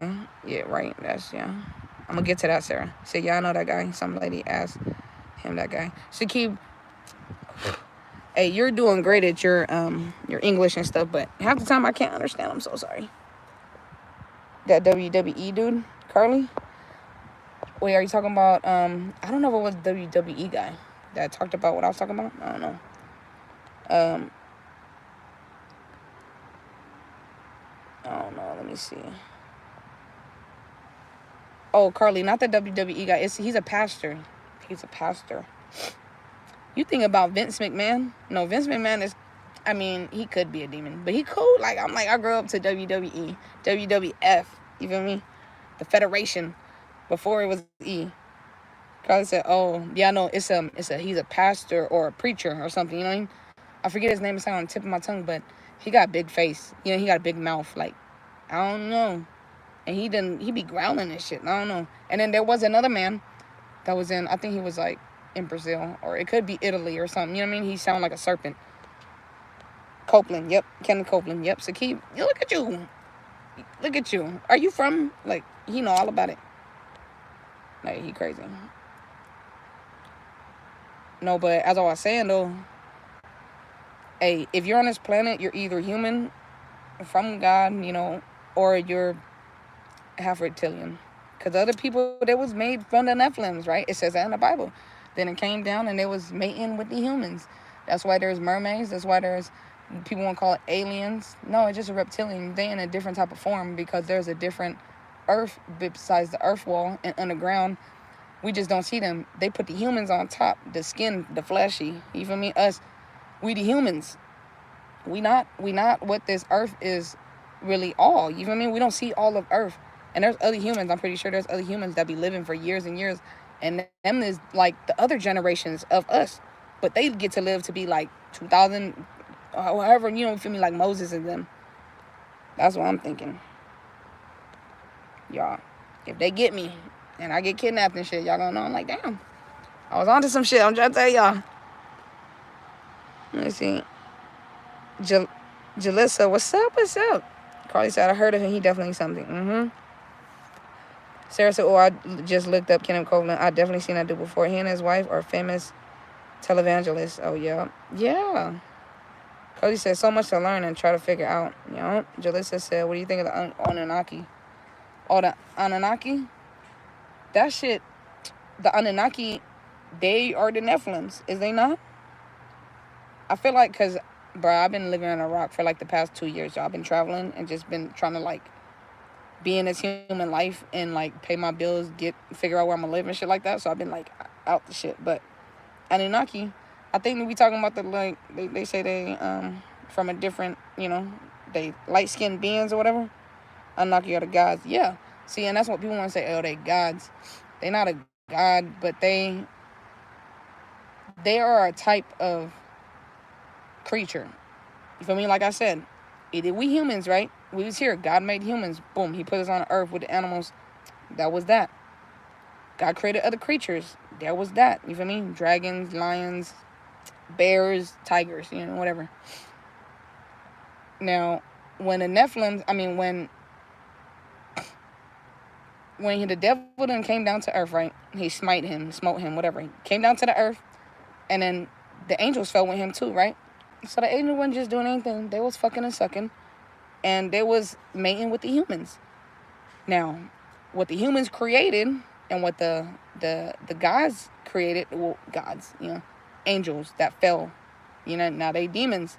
Yeah, right. I'm going to get to that, Sarah. Say, yeah, I know that guy. Some lady asked him that guy. Shakib, hey, you're doing great at your English and stuff, but half the time I can't understand. I'm so sorry. That WWE dude, Carly? Wait, are you talking about, I don't know if it was WWE guy that talked about what I was talking about. I don't know. I don't know. Let me see. Oh, Carly, not the WWE guy. He's a pastor. He's a pastor. You think about Vince McMahon? No, Vince McMahon is, he could be a demon, but he cool. Like, I grew up to WWE, WWF. You feel me? The Federation, before it was E. Carly said, "Oh, yeah, no, he's a pastor or a preacher or something. You know what I mean? I forget his name. It's on the tip of my tongue, but he got a big face. He got a big mouth. Like, I don't know. And he be growling and shit. I don't know. And then there was another man that was in, I think he was like in Brazil, or it could be Italy or something. You know what I mean? He sounded like a serpent. Copeland. Yep. Kenneth Copeland. Yep. Sakib, look at you. Look at you. Are you from, like, he know all about it. Like, he crazy. No, but as I was saying, though, hey, if you're on this planet, you're either human from God, or you're half reptilian. Because other people, they was made from the Nephilims, right? It says that in the Bible. Then it came down and it was mating with the humans. That's why there's mermaids. That's why there's, people want to call it aliens. No, it's just a reptilian. They in a different type of form because there's a different earth besides the earth wall and underground. We just don't see them. They put the humans on top, the skin, the fleshy. You feel me? Us, we the humans. We not what this earth is really all. You feel me? We don't see all of earth. And there's other humans. I'm pretty sure there's other humans that be living for years and years. And them is like the other generations of us. But they get to live to be like 2,000, however, you feel me? Like Moses and them. That's what I'm thinking. Y'all, if they get me and I get kidnapped and shit, y'all gonna know. I'm like, damn. I was onto some shit. I'm trying to tell y'all. Let me see. Jalissa, what's up? Carly said, I heard of him. He definitely something. Sarah said, I just looked up Kenneth Copeland. I definitely seen that dude before. He and his wife are famous televangelists. Oh, yeah. Yeah. Cody said, so much to learn and try to figure out. Jalissa said, what do you think of the Anunnaki? Oh, the Anunnaki? That shit, the Anunnaki, they are the Nephilims. Is they not? I feel like, because, bro, I've been living in Iraq for like the past 2 years. Y'all. I've been traveling and just been trying to like be in this human life and like pay my bills, figure out where I'm gonna live and shit like that. So I've been like out the shit. But Anunnaki, I think we talking about the, like, they say they from a different, they light-skinned beings or whatever. Anunnaki are the gods. Yeah. See, and that's what people want to say, oh, they gods. They're not a god, but they are a type of creature. You feel me? Like I said, we humans, right? We was here. God made humans. Boom. He put us on the earth with the animals. That was that. God created other creatures. There was that. You feel me? Dragons, lions, bears, tigers, whatever. Now, when the Nephilim, when the devil then came down to earth, right? He smote him, whatever. He came down to the earth, and then the angels fell with him too, right? So the angels wasn't just doing anything. They was fucking and sucking, and they was mating with the humans. Now, what the humans created and what the gods created, well, gods, angels that fell, now they demons.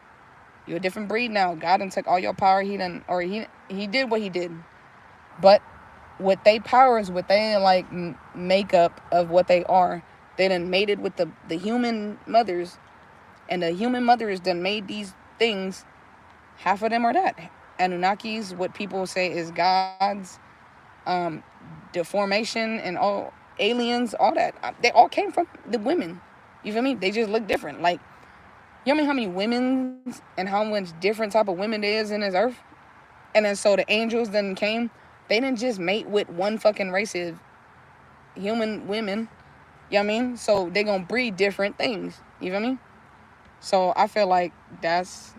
You're a different breed now. God done took all your power. He did what he did. But what they powers, what they like makeup of what they are, they done mated with the human mothers, and the human mothers done made these things. Half of them are that Anunnakis, what people say is gods, deformation, and all aliens, all that. They all came from the women. You feel me? They just look different. Like, you know how many women and how much different type of women there is in this earth? And then so the angels then came. They didn't just mate with one fucking race of human women. You know what I mean? So they gonna breed different things. You feel me? So I feel like that's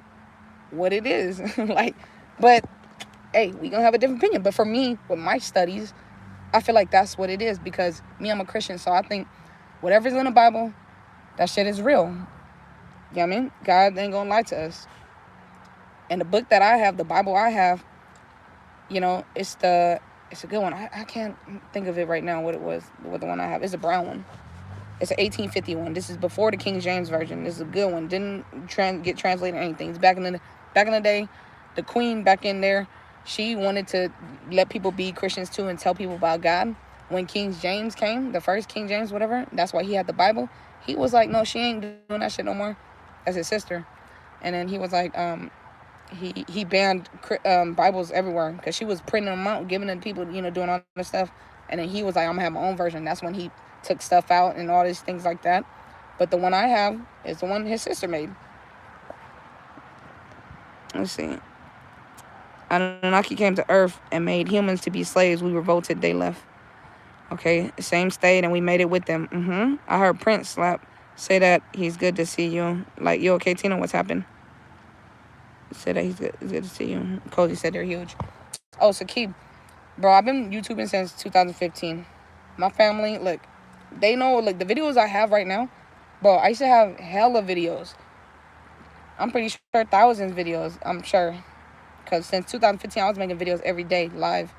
what it is. Like, but hey, we gonna have a different opinion. But for me, with my studies, I feel like that's what it is, because me, I'm a Christian, so I think whatever's in the Bible, that shit is real. You know what I mean? God ain't gonna lie to us. And the book that I have, the Bible I have, it's a good one. I can't think of it right now, what it was, what the one I have. It's a brown one. It's an 1851. This is before the King James Version. This is a good one. Didn't get translated or anything. It's back in the day, the queen back in there, she wanted to let people be Christians too and tell people about God. When King James came, the first King James, whatever, that's why he had the Bible. He was like, no, she ain't doing that shit no more. As his sister. And then he was like, he banned Bibles everywhere, because she was printing them out, giving them to people, doing all this stuff. And then he was like, I'm gonna have my own version. That's when he took stuff out and all these things like that. But the one I have is the one his sister made. Let's see. Anunnaki came to earth and made humans to be slaves. We revolted, they left. Okay, same state, and we made it with them. I heard Prince Slap say that he's good to see you. Like, you okay, Tina? What's happened? Say that he's good. It's good to see you. Cody said they're huge. Oh, Sakib. Bro, I've been YouTubing since 2015. My family, look, they know, like, the videos I have right now, bro, I used to have hella videos. I'm pretty sure thousands of videos, I'm sure. Because since 2015, I was making videos every day, live.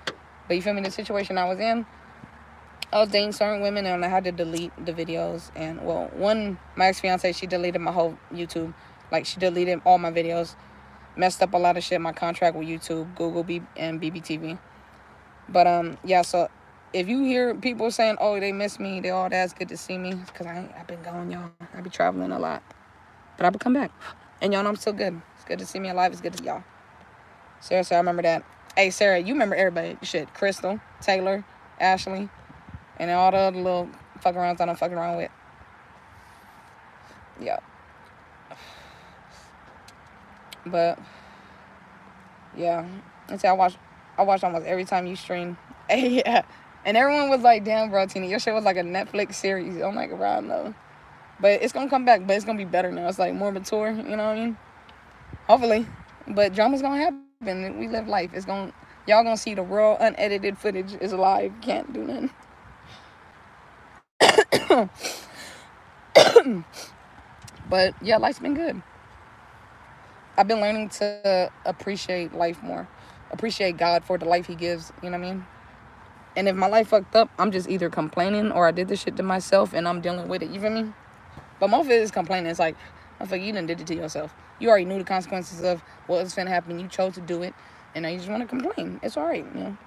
But you feel me? The situation I was in, I was dating certain women, and I had to delete the videos. And, well, my ex-fiance, she deleted my whole YouTube. Like, she deleted all my videos. Messed up a lot of shit, my contract with YouTube, Google, and BBTV. But, yeah, so if you hear people saying, oh, they miss me, they all that's good to see me, because I've been gone, y'all. I be traveling a lot. But I will come back. And y'all know I'm still good. It's good to see me alive. It's good to y'all. Seriously, I remember that. Hey, Sarah, you remember everybody. Shit, Crystal, Taylor, Ashley, and all the other little fuck arounds I don't fuck around with. Yeah. But, yeah. And see, I watch almost every time you stream. Yeah. And everyone was like, damn, bro, Tina, your shit was like a Netflix series. I'm like, bro, no. But it's going to come back, but it's going to be better now. It's like more mature, you know what I mean? Hopefully. But drama's going to happen. We live life. Y'all going to see the raw, unedited footage is live. Can't do nothing. But, yeah, life's been good. I've been learning to appreciate life more. Appreciate God for the life he gives, you know what I mean? And if my life fucked up, I'm just either complaining or I did this shit to myself and I'm dealing with it, you feel me? But most of it is complaining. It's like, you done did it to yourself. You already knew the consequences of what was finna happen. You chose to do it, and now you just want to complain. It's all right, you know?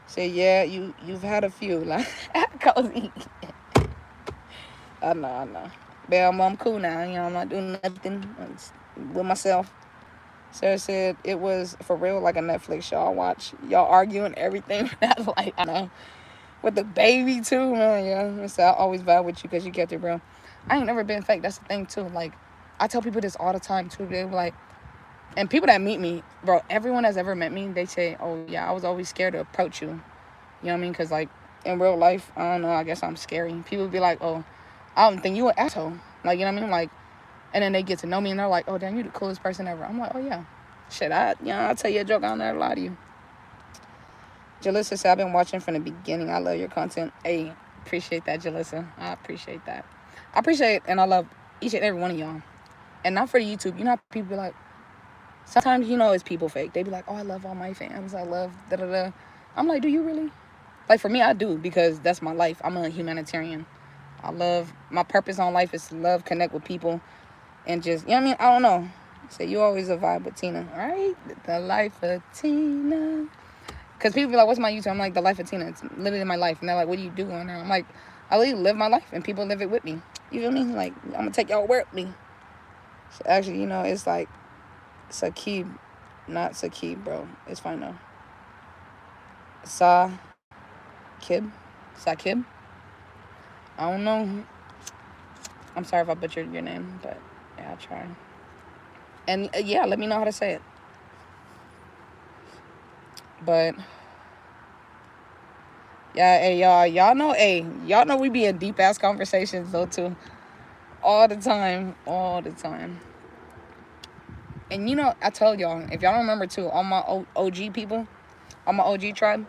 Say, yeah, you've had a few. Like, cozy. I know. But I'm cool now. You know, I'm not doing nothing with myself. Sarah said it was for real like a Netflix show. I watch y'all arguing everything. That's like, I know. With the baby too, man. Yeah. So I always vibe with you because you kept it real. I ain't never been fake. That's the thing too. Like, I tell people this all the time too. They're like, and people that meet me, bro, everyone that's ever met me, they say, oh yeah, I was always scared to approach you. You know what I mean? Because like in real life, I don't know, I guess I'm scary. People be like, oh, I don't think you an asshole. Like, you know what I mean? Like, and then they get to know me and they're like, oh, damn, you the coolest person ever. I'm like, oh yeah. Shit, I'll tell you a joke, I'll never lie to you. Jalissa said, I've been watching from the beginning. I love your content. Hey, appreciate that, Jalissa. I appreciate that. I appreciate and I love each and every one of y'all. And not for the YouTube. You know how people be like, sometimes, you know, it's people fake. They be like, oh, I love all my fans. I love da-da-da. I'm like, do you really? Like, for me, I do, because that's my life. I'm a humanitarian. I love, my purpose on life is to love, connect with people, and just, you know what I mean? I don't know. So you always a vibe with Tina, right? The life of Tina. Because people be like, what's my YouTube? I'm like, the life of Tina. It's literally my life. And they're like, what do you do on there? I'm like, I literally live my life, and people live it with me. You feel me? Like, I'm going to take y'all with me. So actually, you know, it's like, Sakib, not Sakib, bro. It's fine though. Sakib? I don't know. I'm sorry if I butchered your name, but yeah, I'll try. And yeah, let me know how to say it. But yeah, hey, y'all know we be in deep ass conversations though too, all the time. And you know, I told y'all, if y'all don't remember too, all my OG people, all my OG tribe,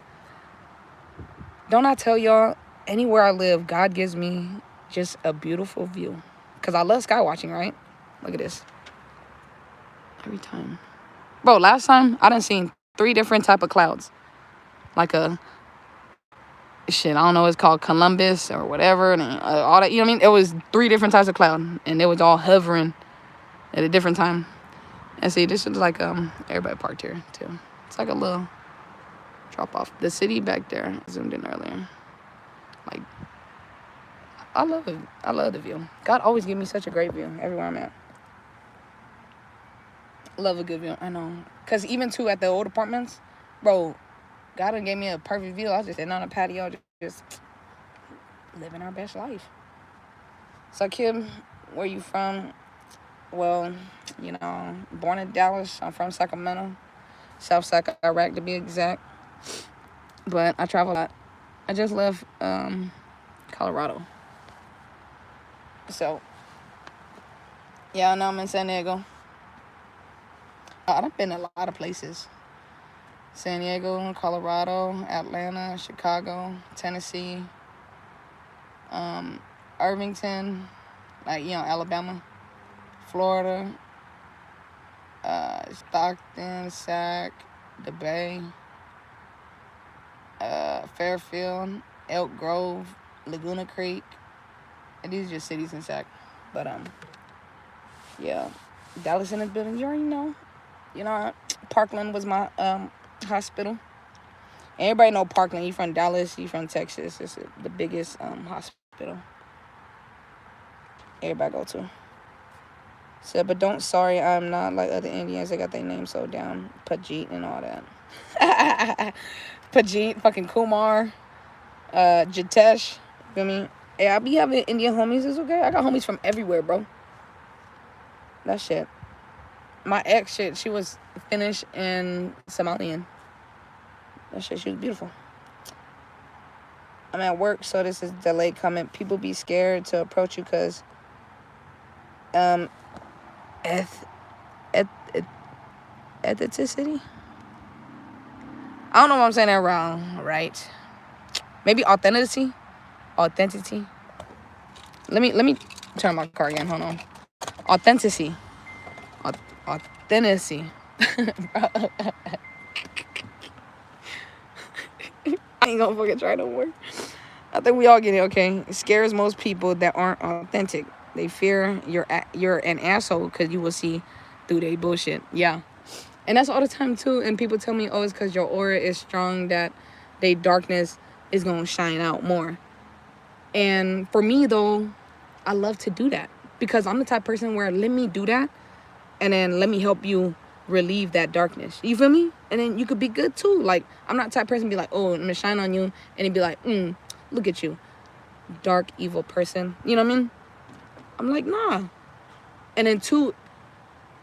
don't I tell y'all, anywhere I live, God gives me just a beautiful view. Because I love sky watching, right? Look at this. Every time. Bro, last time, I done seen 3 different type of clouds. Like a, shit, I don't know, it's called Columbus or whatever. And all that, you know what I mean? It was 3 different types of cloud. And it was all hovering at a different time. And see, this is like, everybody parked here, too. It's like a little drop off. The city back there, I zoomed in earlier. Like, I love it. I love the view. God always give me such a great view everywhere I'm at. Love a good view. I know. Because even, too, at the old apartments, bro, God done gave me a perfect view. I was just sitting on a patio, just living our best life. So, Kim, where you from? Well, you know, born in Dallas. I'm from Sacramento. South Sac, Iraq, to be exact. But I travel a lot. I just left Colorado. So, yeah, now I'm in San Diego. I've been a lot of places. San Diego, Colorado, Atlanta, Chicago, Tennessee, Irvington, like, you know, Alabama, Florida, Stockton, Sac, the Bay, Fairfield, Elk Grove, Laguna Creek. And these are just cities in Sac. But, yeah, Dallas in the building, you already know. You know, Parkland was my hospital. Everybody know Parkland. You from Dallas, you from Texas. It's the biggest hospital everybody go to. Said, but don't, sorry, I'm not like other Indians. They got their name so down. Pajit and all that. Pajit, fucking Kumar, Jitesh. You feel me? Hey, I be having Indian homies. It's okay. I got homies from everywhere, bro. That shit. My ex, shit, she was Finnish and Somalian. That shit, she was beautiful. I'm at work, so this is delayed comment. People be scared to approach you because ethnicity? I don't know if I'm saying that wrong, right? Maybe authenticity? Authenticity? Let me turn my car again. Hold on. Authenticity. Authenticity. I ain't gonna fucking try no more. I think we all get it, okay? It scares most people that aren't authentic. They fear you're an asshole because you will see through their bullshit. Yeah. And that's all the time, too. And people tell me, oh, it's because your aura is strong that their darkness is going to shine out more. And for me, though, I love to do that. Because I'm the type of person where let me do that. And then let me help you relieve that darkness. You feel me? And then you could be good too. Like, I'm not the type of person to be like, oh, I'm gonna shine on you, and then be like, look at you, dark, evil person. You know what I mean? I'm like, nah. And then two,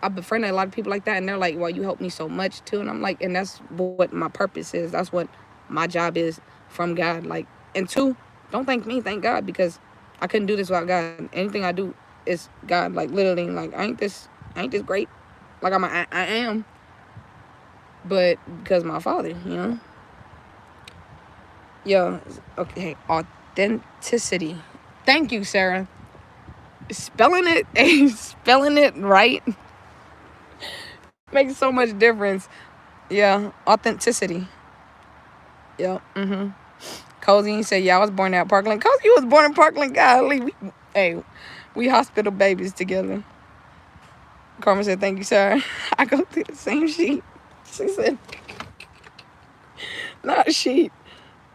I've befriended a lot of people like that, and they're like, well, you helped me so much too. And I'm like, and that's what my purpose is. That's what my job is from God. Like, and two, don't thank me, thank God, because I couldn't do this without God. Anything I do is God. Like, literally, like, I ain't this great. Like, I am, but because my father, you know. Yeah, okay, authenticity. Thank you, Sarah. Spelling it right makes so much difference. Yeah, authenticity. Yeah. Cozy said, yeah, I was born at Parkland. Cozy was born in Parkland. Golly, we hospital babies together. Carmen said, thank you, sir. I go through the same sheet. She said, not sheet.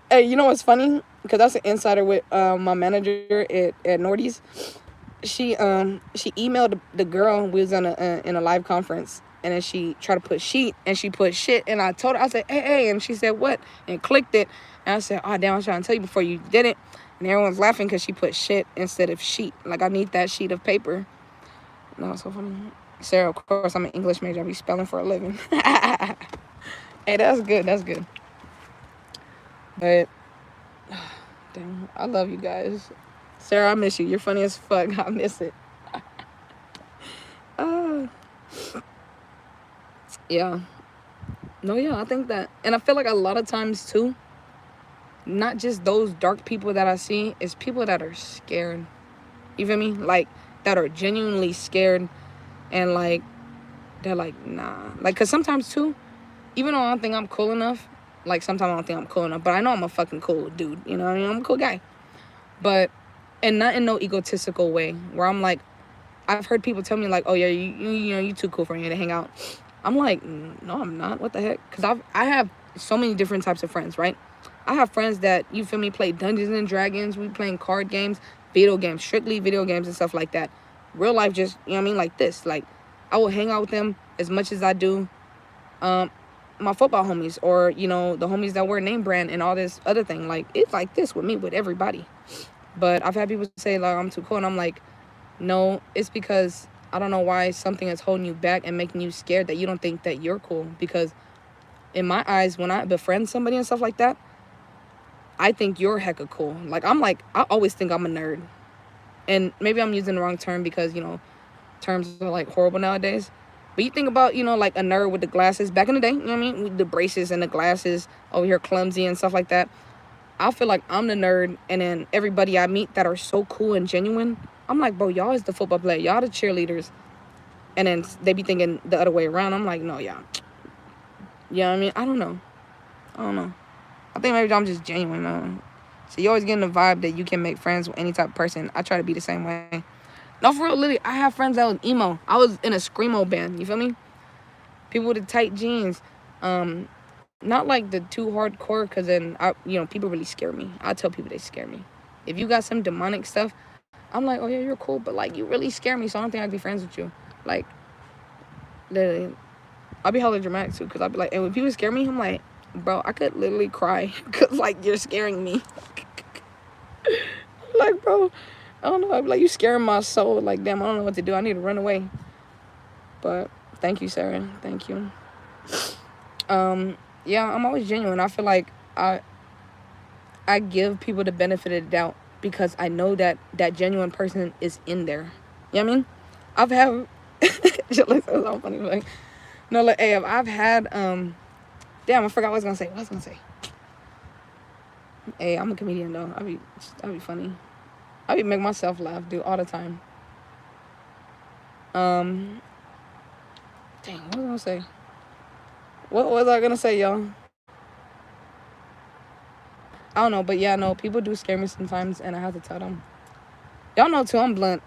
Hey, you know what's funny? Because that's an insider with my manager at Nordy's. She emailed the girl. We was in a live conference, and then she tried to put sheet, and she put shit. And I told her, I said, hey, and she said what? And clicked it. And I said, oh damn, I was trying to tell you before you did it. And everyone's laughing because she put shit instead of sheet. Like, I need that sheet of paper. No, it's so funny. Sarah, of course, I'm an English major. I be spelling for a living. Hey, that's good. That's good. But damn, I love you guys. Sarah, I miss you. You're funny as fuck. I miss it. Yeah. No, yeah, I think that. And I feel like a lot of times, too, not just those dark people that I see, it's people that are scared. You feel me? Like, that are genuinely scared. And, like, they're like, nah. Like, because sometimes, too, even though I don't think I'm cool enough, like, sometimes I don't think I'm cool enough, but I know I'm a fucking cool dude. You know what I mean? I'm a cool guy. But, and not in no egotistical way, where I'm like, I've heard people tell me, like, oh, yeah, you know, you too cool for me to hang out. I'm like, no, I'm not. What the heck? Because I have so many different types of friends, right? I have friends that, you feel me, play Dungeons and Dragons. We playing card games, video games, strictly video games and stuff like that. Real life just, you know what I mean, like this. Like, I will hang out with them as much as I do my football homies, or, you know, the homies that wear name brand and all this other thing. Like, it's like this with me, with everybody. But I've had people say, like, I'm too cool. And I'm like, no, it's because I don't know why something is holding you back and making you scared that you don't think that you're cool. Because in my eyes, when I befriend somebody and stuff like that, I think you're hecka cool. Like, I always think I'm a nerd. And maybe I'm using the wrong term because, you know, terms are, like, horrible nowadays. But you think about, you know, like a nerd with the glasses. Back in the day, you know what I mean? With the braces and the glasses, over here clumsy and stuff like that. I feel like I'm the nerd, and then everybody I meet that are so cool and genuine, I'm like, bro, y'all is the football player. Y'all the cheerleaders. And then they be thinking the other way around. I'm like, no, y'all. You know what I mean? I don't know. I think maybe I'm just genuine, man. So you always getting the vibe that you can make friends with any type of person. I try to be the same way. No, for real, literally, I have friends that was emo. I was in a screamo band, you feel me? People with the tight jeans. Not like the too hardcore, because then, you know, people really scare me. I tell people they scare me. If you got some demonic stuff, I'm like, oh yeah, you're cool, but like, you really scare me, so I don't think I'd be friends with you. Like, literally, I'll be hella dramatic too, because I'll be like, and when people scare me, I'm like, bro, I could literally cry, because like, you're scaring me. Like, bro, I don't know, I'd be like, you scaring my soul. Like, damn, I don't know what to do. I need to run away. But thank you, Sarah. Thank you. Yeah, I'm always genuine. I feel like I give people the benefit of the doubt because I know that that genuine person is in there. You know what I mean? I've had so funny. Like, no, like, hey, I've had damn, I forgot what I was gonna say. Hey, I'm a comedian though. I'll be funny. I be make myself laugh, dude, all the time. Dang, what was I gonna say? What was I gonna say, y'all? I don't know, but yeah, no, people do scare me sometimes, and I have to tell them. Y'all know too, I'm blunt.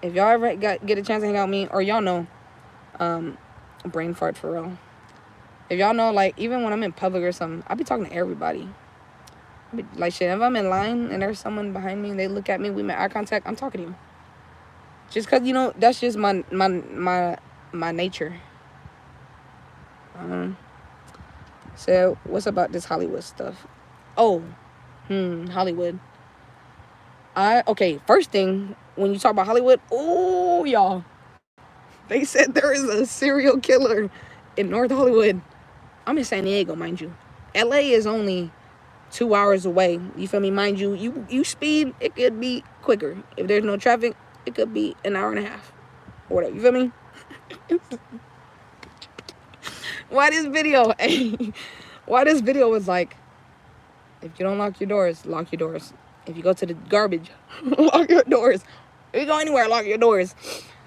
If y'all ever get a chance to hang out with me, or y'all know, brain fart for real. If y'all know, like, even when I'm in public or something, I be talking to everybody. Like, shit, if I'm in line and there's someone behind me and they look at me, we make eye contact, I'm talking to you. Just because, you know, that's just my nature. So what's about this Hollywood stuff? Oh, Hollywood. Okay, first thing, when you talk about Hollywood, oh, y'all, they said there is a serial killer in North Hollywood. I'm in San Diego, mind you. LA is only 2 hours away. You feel me? Mind you, you speed, it could be quicker. If there's no traffic, it could be an hour and a half. Or whatever. You feel me? Why this video? Why this video was like, if you don't lock your doors, lock your doors. If you go to the garbage, lock your doors. If you go anywhere, lock your doors.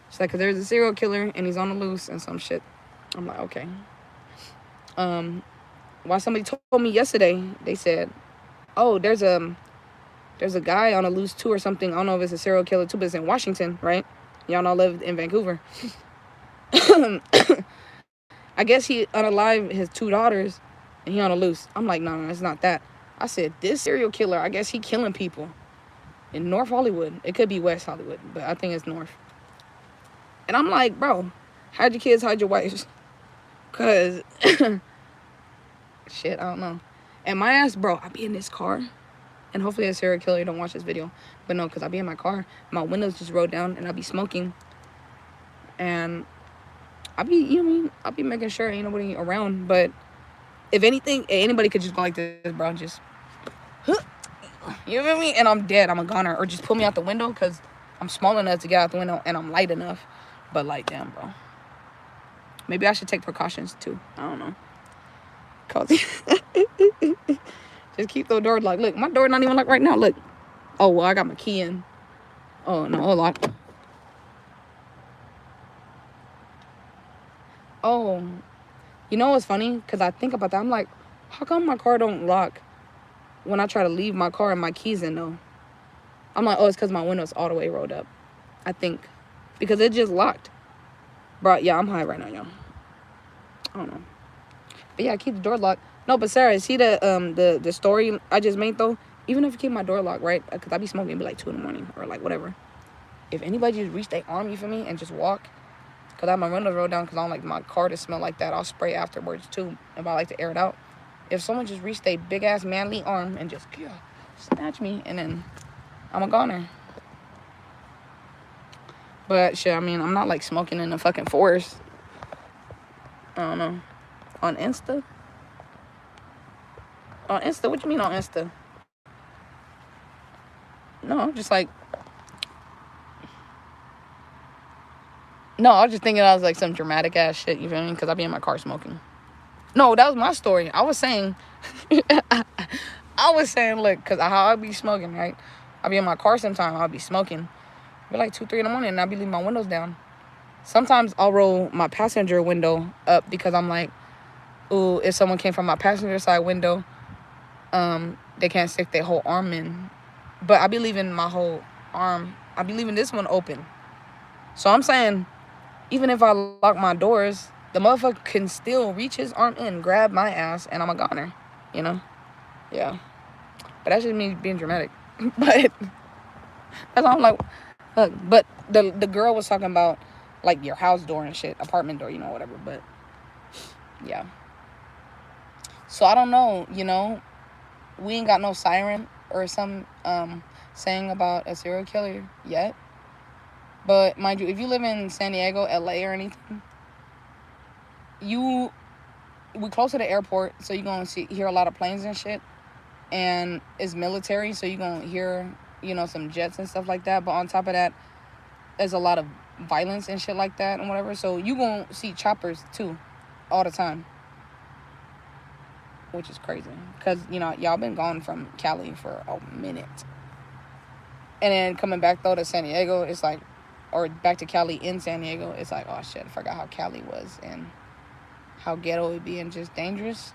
It's like, cause there's a serial killer and he's on the loose and some shit. I'm like, okay. Why somebody told me yesterday, they said, oh, there's a guy on a loose too or something. I don't know if it's a serial killer too, but it's in Washington, right? Y'all know I live in Vancouver. I guess he unalived his 2 daughters and he on a loose. I'm like, no, it's not that. I said, this serial killer, I guess he killing people in North Hollywood. It could be West Hollywood, but I think it's North. And I'm like, bro, hide your kids, hide your wives. Because, shit, I don't know. And my ass, bro, I be in this car. And hopefully a serial killer don't watch this video. But no, because I be in my car. My windows just rolled down and I be smoking. And I be, you know what I mean? I be making sure ain't nobody around. But if anything, anybody could just go like this, bro. Just, you feel me? And I'm dead. I'm a goner. Or just pull me out the window because I'm small enough to get out the window and I'm light enough. But like, damn, bro. Maybe I should take precautions too. I don't know. Cause just keep the door locked. Look, my door not even locked right now. Look. Oh, well, I got my key in. Oh, no, locked. Oh, you know what's funny? Because I think about that. I'm like, how come my car don't lock when I try to leave my car and my keys in, though? I'm like, oh, it's because my window's all the way rolled up. I think. Because it just locked. Bro, yeah, I'm high right now, y'all. I don't know. But yeah, I keep the door locked. No, but Sarah, see the story I just made, though? Even if you keep my door locked, right? Because I be smoking, it'd be like 2 in the morning or like whatever. If anybody just reach their arm, you feel me, and just walk. Because I have my windows rolled down because I don't like my car to smell like that. I'll spray afterwards, too, if I like to air it out. If someone just reached their big-ass manly arm and just snatch me, and then I'm a goner. But, shit, I mean, I'm not, like, smoking in the fucking forest. I don't know. On Insta? On Insta? What you mean on Insta? No, I'm just like... No, I was just thinking I was like some dramatic ass shit, you feel me? Because I be in my car smoking. No, that was my story. I was saying, look, because how I be smoking, right? I be in my car sometimes, I'll be smoking. It'll be like 2, 3 in the morning, and I'll be leaving my windows down. Sometimes I'll roll my passenger window up because I'm like, ooh, if someone came from my passenger side window, they can't stick their whole arm in. But I be leaving my whole arm, I be leaving this one open. So I'm saying, even if I lock my doors, the motherfucker can still reach his arm in, grab my ass, and I'm a goner, you know? Yeah. But that's just me being dramatic. But that's all I'm like, look. But the girl was talking about, like, your house door and shit, apartment door, you know, whatever. But, yeah. So I don't know, you know? We ain't got no siren or some saying about a serial killer yet. But mind you, if you live in San Diego, LA, or anything, we close to the airport, so you're gonna hear a lot of planes and shit. And it's military, so you're gonna hear, you know, some jets and stuff like that. But on top of that, there's a lot of violence and shit like that and whatever. So you gonna see choppers too, all the time, which is crazy. Cause you know y'all been gone from Cali for a minute, and then coming back though to San Diego, it's like. Or back to Cali in San Diego, it's like, oh shit, I forgot how Cali was and how ghetto it would be and just dangerous.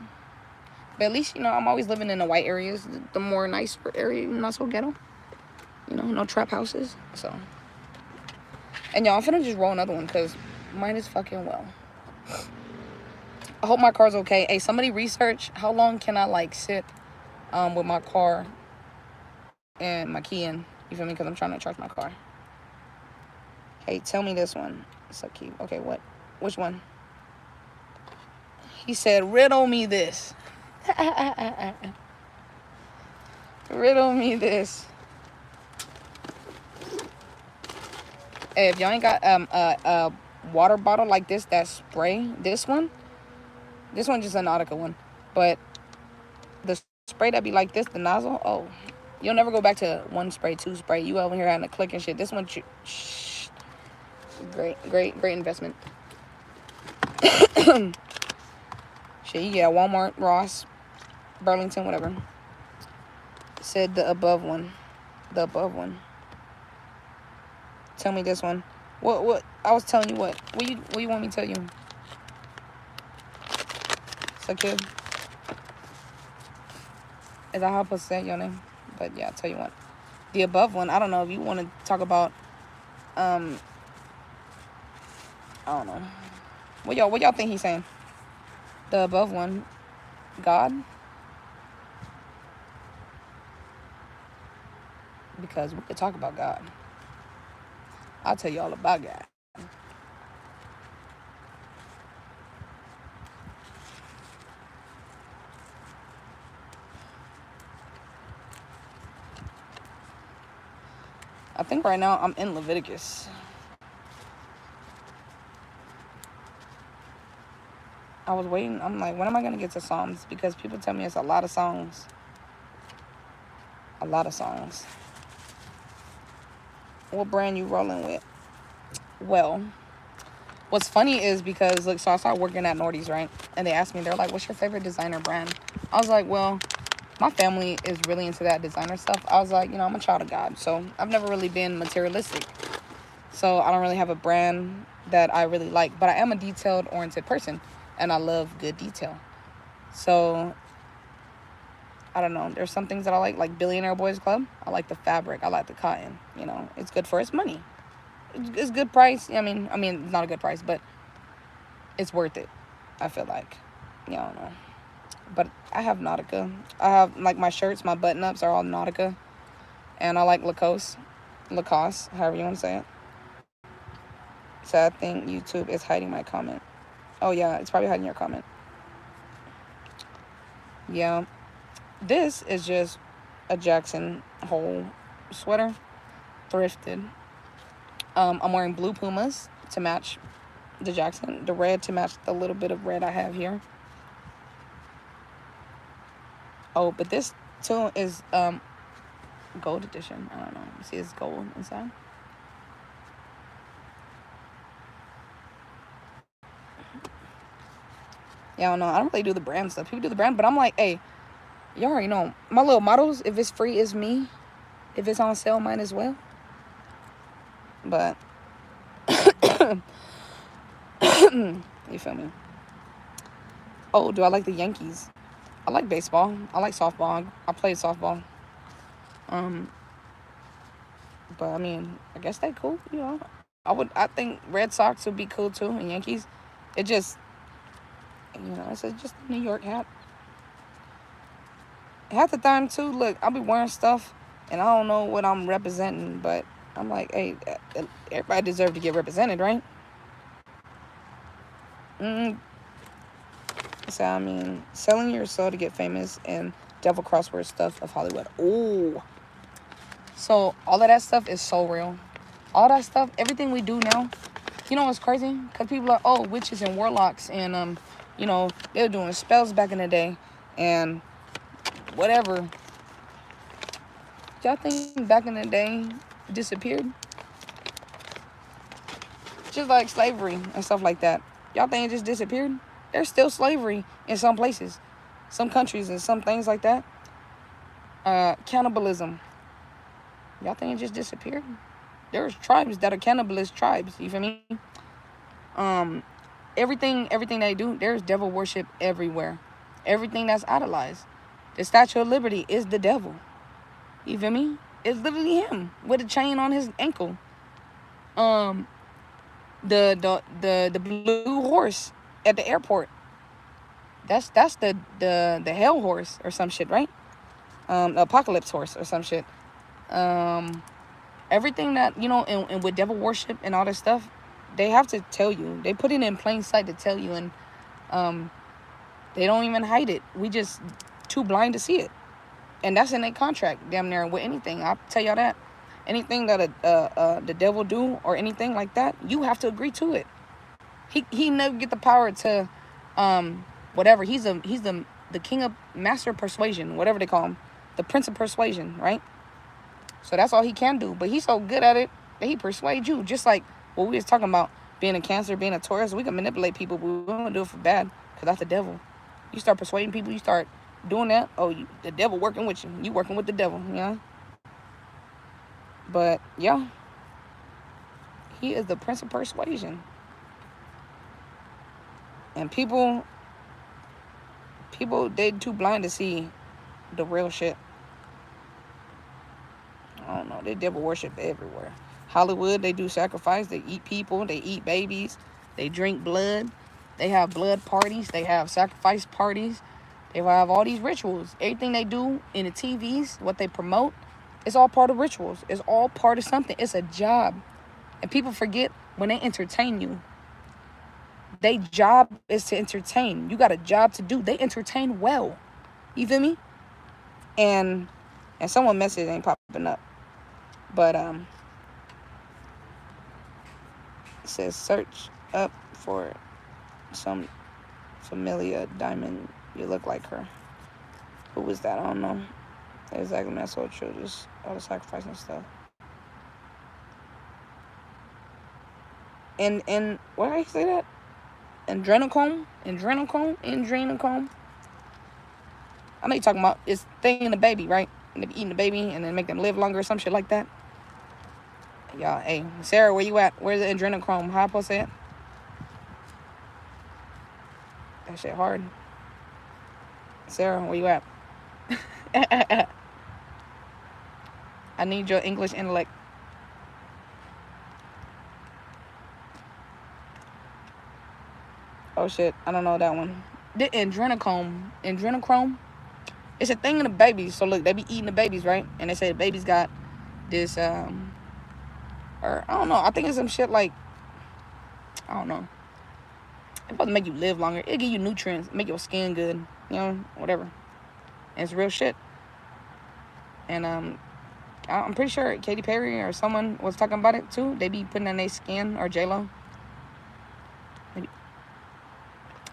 But at least, you know, I'm always living in the white areas, the more nicer area, not so ghetto. You know, no trap houses. So, and y'all, I'm finna just roll another one because mine is fucking well. I hope my car's okay. Hey, somebody research how long can I like sit with my car and my key in. You feel me? Because I'm trying to charge my car. Hey, tell me this one. It's so cute. Okay, what? Which one? He said, riddle me this. Riddle me this. Hey, if y'all ain't got a water bottle like this that spray, this one just a Nautica one, but the spray that be like this, the nozzle, oh, you'll never go back to 1 spray, 2 spray. You over here having to click and shit. This one, great investment. Shit, you get Walmart, Ross, Burlington, whatever. Said the above one. Tell me this one. What? I was telling you what. What you want me to tell you? Sakib. Is that how I'm supposed to say your name? But yeah, I'll tell you what. The above one, I don't know if you want to talk about, I don't know. What y'all think he's saying? The above one, God? Because we could talk about God. I'll tell you all about God. I think right now I'm in Leviticus. I was waiting. I'm like, when am I going to get to Psalms? Because people tell me it's a lot of songs. A lot of songs. What brand you rolling with? Well, what's funny is because, look, so I started working at Nordy's, right? And they asked me, they're like, what's your favorite designer brand? I was like, well, my family is really into that designer stuff. I was like, I'm a child of God. So I've never really been materialistic. So I don't really have a brand that I really like. But I am a detailed-oriented person. And I love good detail. So, I don't know. There's some things that I like Billionaire Boys Club. I like the fabric. I like the cotton. It's good for its money. It's good price. I mean, it's not a good price, but it's worth it, I feel like. I don't know. But I have Nautica. I have, my shirts, my button-ups are all Nautica. And I like Lacoste, however you want to say it. So I think YouTube is hiding my comment. Oh, yeah, it's probably hiding your comment. Yeah. This is just a Jackson Hole sweater. Thrifted. I'm wearing blue Pumas to match the Jackson. The red to match the little bit of red I have here. Oh, but this too is gold edition. I don't know. You see it's gold inside. Yeah, I don't know. I don't really do the brand stuff. People do the brand, but I'm like, hey, y'all already know. My little models, if it's free, it's me. If it's on sale, mine as well. But, you feel me? Oh, do I like the Yankees? I like baseball. I like softball. I played softball. But, I mean, I guess they cool, I think Red Sox would be cool, too, and Yankees. It just... it's just a New York hat. Half the time, too, look, I'll be wearing stuff, and I don't know what I'm representing, but I'm like, hey, everybody deserves to get represented, right? So, selling your soul to get famous and devil crossword stuff of Hollywood. Ooh. So, all of that stuff is so real. All that stuff, everything we do now, you know what's crazy? Because people are, oh, witches and warlocks, and, they were doing spells back in the day, and whatever. Y'all think back in the day disappeared? Just like slavery and stuff like that. Y'all think it just disappeared? There's still slavery in some places, some countries, and some things like that. Cannibalism. Y'all think it just disappeared? There's tribes that are cannibalist tribes. You feel me? Everything they do, there's devil worship everywhere. Everything that's idolized. The Statue of Liberty is the devil. You feel me? It's literally him with a chain on his ankle. The blue horse at the airport. That's the hell horse or some shit, right? The apocalypse horse or some shit. Everything that, and with devil worship and all this stuff, they have to tell you. They put it in plain sight to tell you. And They don't even hide it. We just too blind to see it. And that's in their contract, damn near, with anything. I'll tell y'all that. Anything that the devil do or anything like that, you have to agree to it. He never get the power to, whatever. He's the king of master persuasion, whatever they call him, the prince of persuasion, right? So that's all he can do. But he's so good at it that he persuades you. Just like what we was talking about, being a Cancer, being a Taurus, we can manipulate people, but we don't do it for bad, because that's the devil. You start persuading people, you start doing that, the devil working with you. You working with the devil, you know? But, yeah. He is the prince of persuasion. And people, they too blind to see the real shit. I don't know. They devil worship everywhere. Hollywood, they do sacrifice. They eat people. They eat babies. They drink blood. They have blood parties. They have sacrifice parties. They have all these rituals. Everything they do in the TVs, what they promote, it's all part of rituals. It's all part of something. It's a job. And people forget when they entertain you. Their job is to entertain. You got a job to do. They entertain well. You feel me? And someone message ain't popping up. But it says search up for some familiar diamond. You look like her. Who was that? I don't know. Exactly, that's so true. Just all the sacrifice and stuff. And why did I say that? Adrenochrome? I know you're talking about it's thing in the baby, right? And they be eating the baby and then make them live longer or some shit like that. Y'all, hey, Sarah, where you at? Where's the adrenochrome? How I supposed to say it? That shit hard. Sarah, where you at? I need your English intellect. Oh shit, I don't know that one. The adrenochrome. It's a thing in the babies. So look, they be eating the babies, right? And they say the baby's got this, or I don't know. I think it's some shit like, I don't know. It's supposed to make you live longer. It'll give you nutrients, make your skin good, you know, whatever. And it's real shit. And I'm pretty sure Katy Perry or someone was talking about it too. They be putting on their skin, or J-Lo.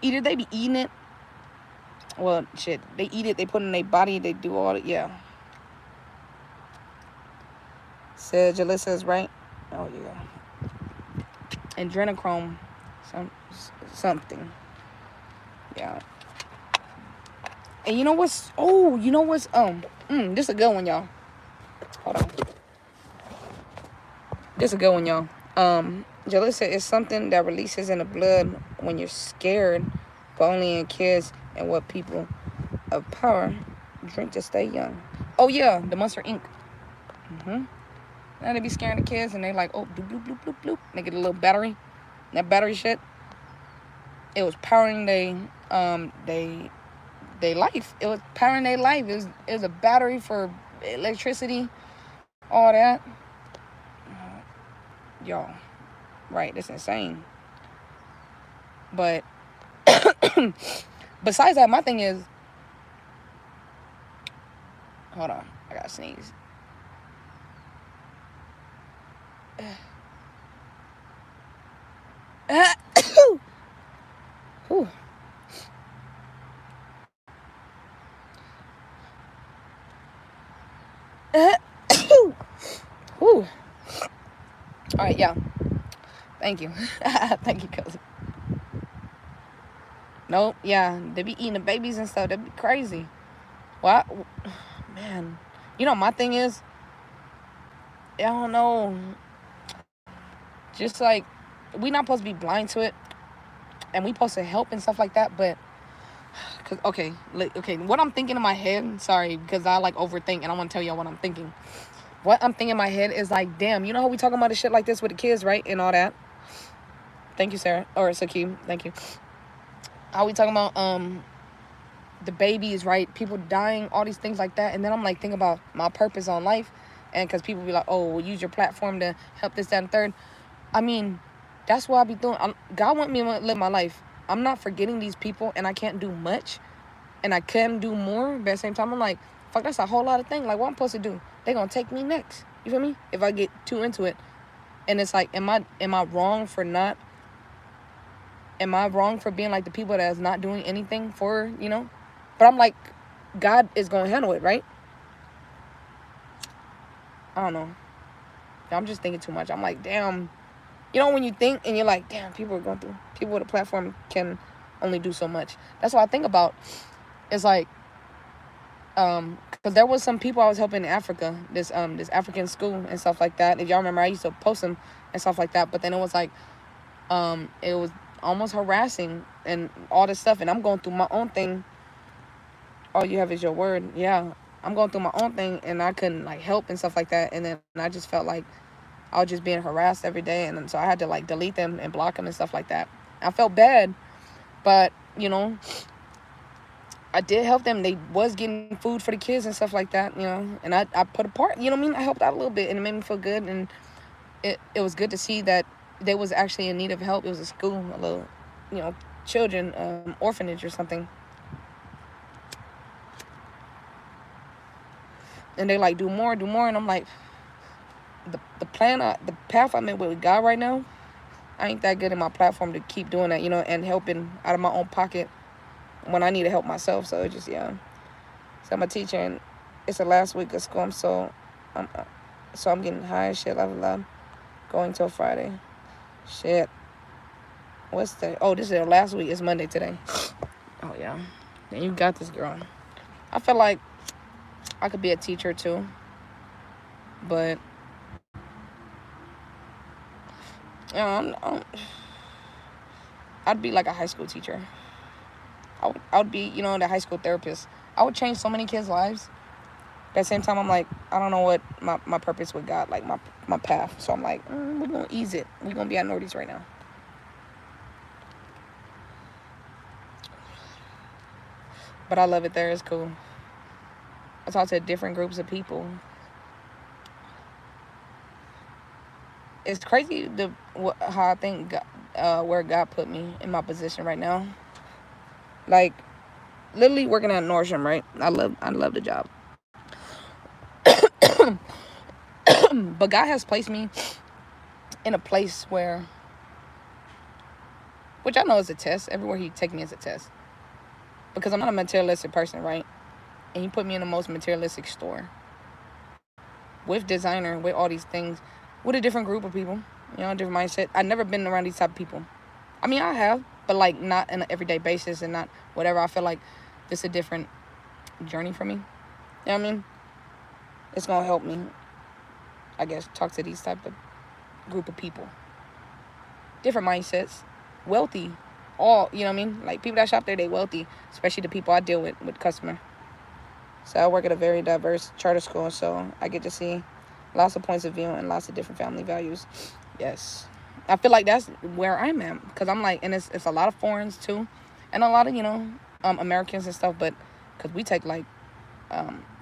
Either they be eating it. Well, shit. They eat it. They put it in their body. They do all it. Yeah. Said Jalissa right. Oh, yeah. Adrenochrome. Something. Yeah. And you know what's... Oh, you know what's... this is a good one, y'all. Hold on. This is a good one, y'all. Jalissa is something that releases in the blood when you're scared, but only in kids and what people of power drink to stay young. Oh, yeah, the Monster Inc. Now they be scaring the kids, and they like, oh, bloop, bloop, bloop, bloop, bloop. They get a little battery. That battery shit, it was powering they life. It was powering their life. It was a battery for electricity, all that. Y'all. Right, that's insane. But besides that, my thing is, hold on, I gotta sneeze. Whew. Whew. All right, yeah. Thank you. Thank you, cousin. Nope, yeah. They be eating the babies and stuff. That'd be crazy. Well, man. You know, my thing is, I don't know. Just like, we not supposed to be blind to it. And we supposed to help and stuff like that. But, okay. What I'm thinking in my head, sorry, because I like overthink and I want to tell y'all what I'm thinking. What I'm thinking in my head is like, damn, you know how we talking about the shit like this with the kids, right? And all that. Thank you, Sarah. Or Sakeem. Thank you. How we talking about the babies, right? People dying, all these things like that. And then I'm like thinking about my purpose on life. And because people be like, oh, we'll use your platform to help this, that, and third. I mean, that's what I be doing. God want me to live my life. I'm not forgetting these people, and I can't do much, and I can do more. But at the same time, I'm like, fuck, that's a whole lot of things. Like, what I'm supposed to do? They gonna take me next. You feel me? If I get too into it, and it's like, am I wrong for not? Am I wrong for being like the people that's not doing anything for, you know? But I'm like, God is gonna handle it, right? I don't know. I'm just thinking too much. I'm like, damn. You know, when you think and you're like, damn, people are going through. People with a platform can only do so much. That's what I think about. It's like, because there was some people I was helping in Africa, this African school and stuff like that. If y'all remember, I used to post them and stuff like that. But then it was like, it was almost harassing and all this stuff. And I'm going through my own thing. All you have is your word. Yeah, I'm going through my own thing, and I couldn't like help and stuff like that. And then I just felt like I was just being harassed every day, and so I had to like delete them and block them and stuff like that. I felt bad, but you know, I did help them. They was getting food for the kids and stuff like that, you know, and I put a part, you know what I mean? I helped out a little bit, and it made me feel good, and it was good to see that they was actually in need of help. It was a school, a little, you know, children, orphanage or something. And they like, do more, and I'm like, the path I'm in with God right now, I ain't that good in my platform to keep doing that, you know, and helping out of my own pocket when I need to help myself. So it just, yeah. So I'm a teacher, and it's the last week of school. I'm getting high as shit. I'm going till Friday. Shit. What's the? Oh, this is the last week. It's Monday today. Oh yeah. Then you got this, girl. I feel like I could be a teacher too, but you know, I'd be like a high school teacher. I would be, you know, the high school therapist. I would change so many kids' lives. But at the same time, I'm like, I don't know what my purpose with God, like my path. So I'm like, we're going to ease it. We're going to be at Nordy's right now. But I love it there. It's cool. I talk to different groups of people. It's crazy how I think God, where God put me in my position right now. Like, literally working at Nordstrom, right? I love the job. But God has placed me in a place where, which I know is a test. Everywhere He take me is a test. Because I'm not a materialistic person, right? And He put me in the most materialistic store. With designer, with all these things, with a different group of people, you know, different mindset. I've never been around these type of people. I mean, I have, but like not on an everyday basis and not whatever. I feel like this is a different journey for me. You know what I mean? It's gonna help me, I guess, talk to these type of group of people. Different mindsets, wealthy, all, you know what I mean? Like people that shop there, they wealthy, especially the people I deal with customer. So I work at a very diverse charter school, so I get to see lots of points of view and lots of different family values. Yes. I feel like that's where I'm at, because I'm like, and it's a lot of foreigners too, and a lot of, you know, Americans and stuff, but because we take like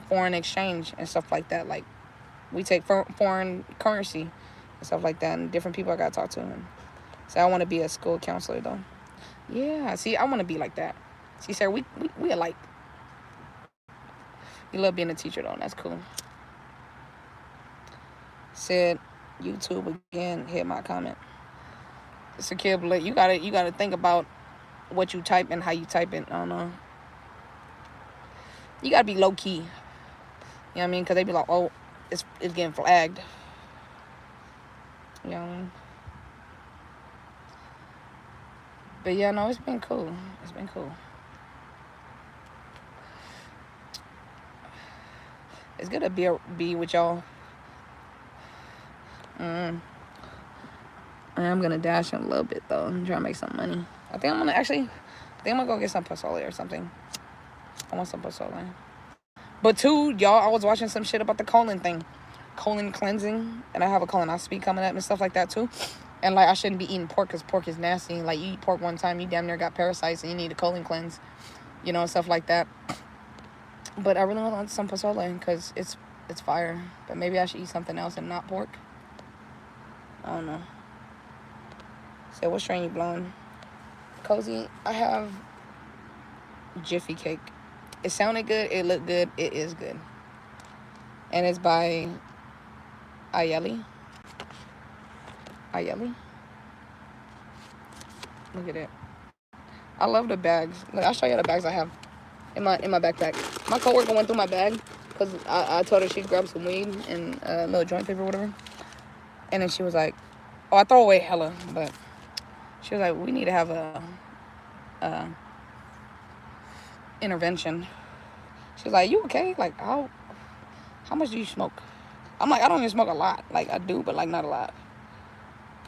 foreign exchange and stuff like that, like we take foreign currency and stuff like that, and different people I gotta talk to. And so I want to be a school counselor though. Yeah, see, I want to be like that. See, sir, we alike. You love being a teacher though, and that's cool. Said YouTube again, hit my comment. Secure Blake, you gotta think about what you type and how you type it. I don't know. You gotta be low key. You know what I mean? Because they be like, oh, it's getting flagged. You know. But yeah, no, it's been cool. It's been cool. It's good to be with y'all. I am gonna dash in a little bit though. I'm trying to make some money. I think I'm gonna go get some pozole or something. I want some pozole. But too, y'all, I was watching some shit about the colon thing. Colon cleansing. And I have a colonoscopy coming up and stuff like that too. And like I shouldn't be eating pork because pork is nasty. Like you eat pork one time, you damn near got parasites and you need a colon cleanse. You know, stuff like that. But I really want some pozole because it's fire. But maybe I should eat something else and not pork. I don't know. So what strain you blowing? Cozy, I have Jiffy Cake. It sounded good. It looked good. It is good. And it's by Ayeli. Ayeli. Look at it. I love the bags. Look, I'll show you the bags I have in my backpack. My coworker went through my bag because I told her she'd grab some weed and a little joint paper or whatever. And then she was like, oh, I throw away hella, but she was like, we need to have a intervention. She was like, you okay? Like, how much do you smoke? I'm like, I don't even smoke a lot. Like, I do, but, like, not a lot.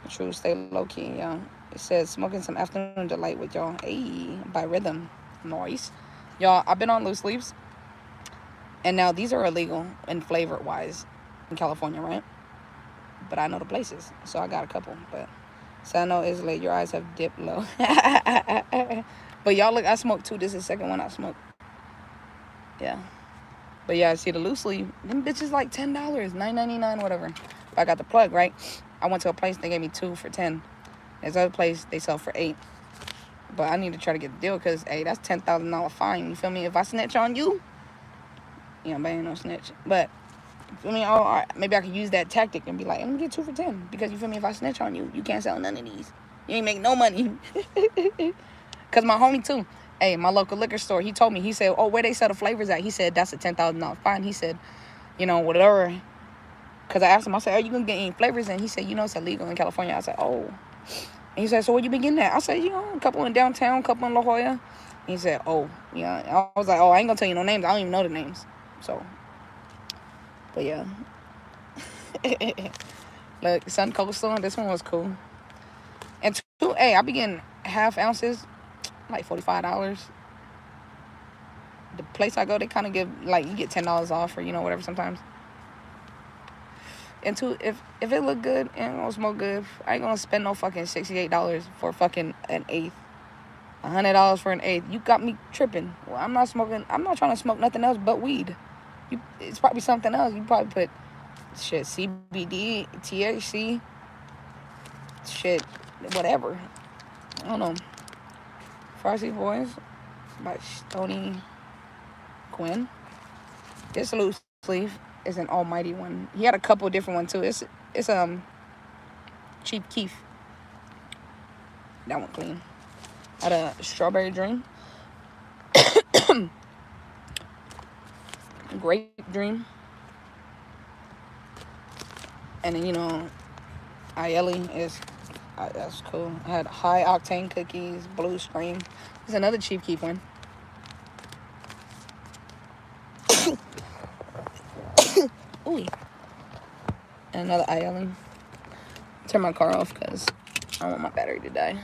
True, stay low-key, y'all. It says, smoking some afternoon delight with y'all. Hey, by Rhythm. Nice. Y'all, I've been on loose leaves. And now these are illegal and flavor-wise in California, right? But I know the places, so I got a couple. But so I know it's late. Your eyes have dipped low. But y'all, look, I smoked two. This is the second one I smoked. Yeah. But yeah, see the loose leaf, them bitches like $10, $9.99, whatever. But I got the plug, right? I went to a place, they gave me 2 for $10. There's other place they sell for $8. But I need to try to get the deal because, hey, that's $10,000 fine. You feel me? If I snitch on you, but I ain't no snitch. But you feel me? Oh, all right, maybe I could use that tactic and be like, let me get 2 for $10 because you feel me? If I snitch on you, you can't sell none of these. You ain't make no money. Cause my homie too. Hey, my local liquor store, he told me, he said, oh, where they sell the flavors at? He said, that's a $10,000 fine. He said, whatever. Because I asked him, I said, are you going to get any flavors? And he said, it's illegal in California. I said, oh. And he said, so where you been getting that? I said, a couple in downtown, a couple in La Jolla. And he said, oh, yeah. I was like, oh, I ain't going to tell you no names. I don't even know the names. So, but yeah. Look, Sun Coastal, this one was cool. And two, hey, I be getting half ounces, like $45. The place I go, they kind of give, like, you get $10 off or, whatever sometimes. And two, if it look good and it don't smoke good, I ain't gonna spend no fucking $68 for fucking an eighth. $100 for an eighth. You got me tripping. Well, I'm not trying to smoke nothing else but weed. It's probably something else. You probably put shit, CBD, THC, shit, whatever. I don't know. Frosty Boys by Stony Quinn. This loose sleeve is an almighty one. He had a couple different ones too. It's Chief Keef. That one clean. Had a Strawberry Dream. Grape Dream. And then, Ayeli is, that's cool. I had High Octane Cookies, Blue Scream. There's another Chief Keef one. Ooh. And another Ayeli. Turn my car off because I don't want my battery to die.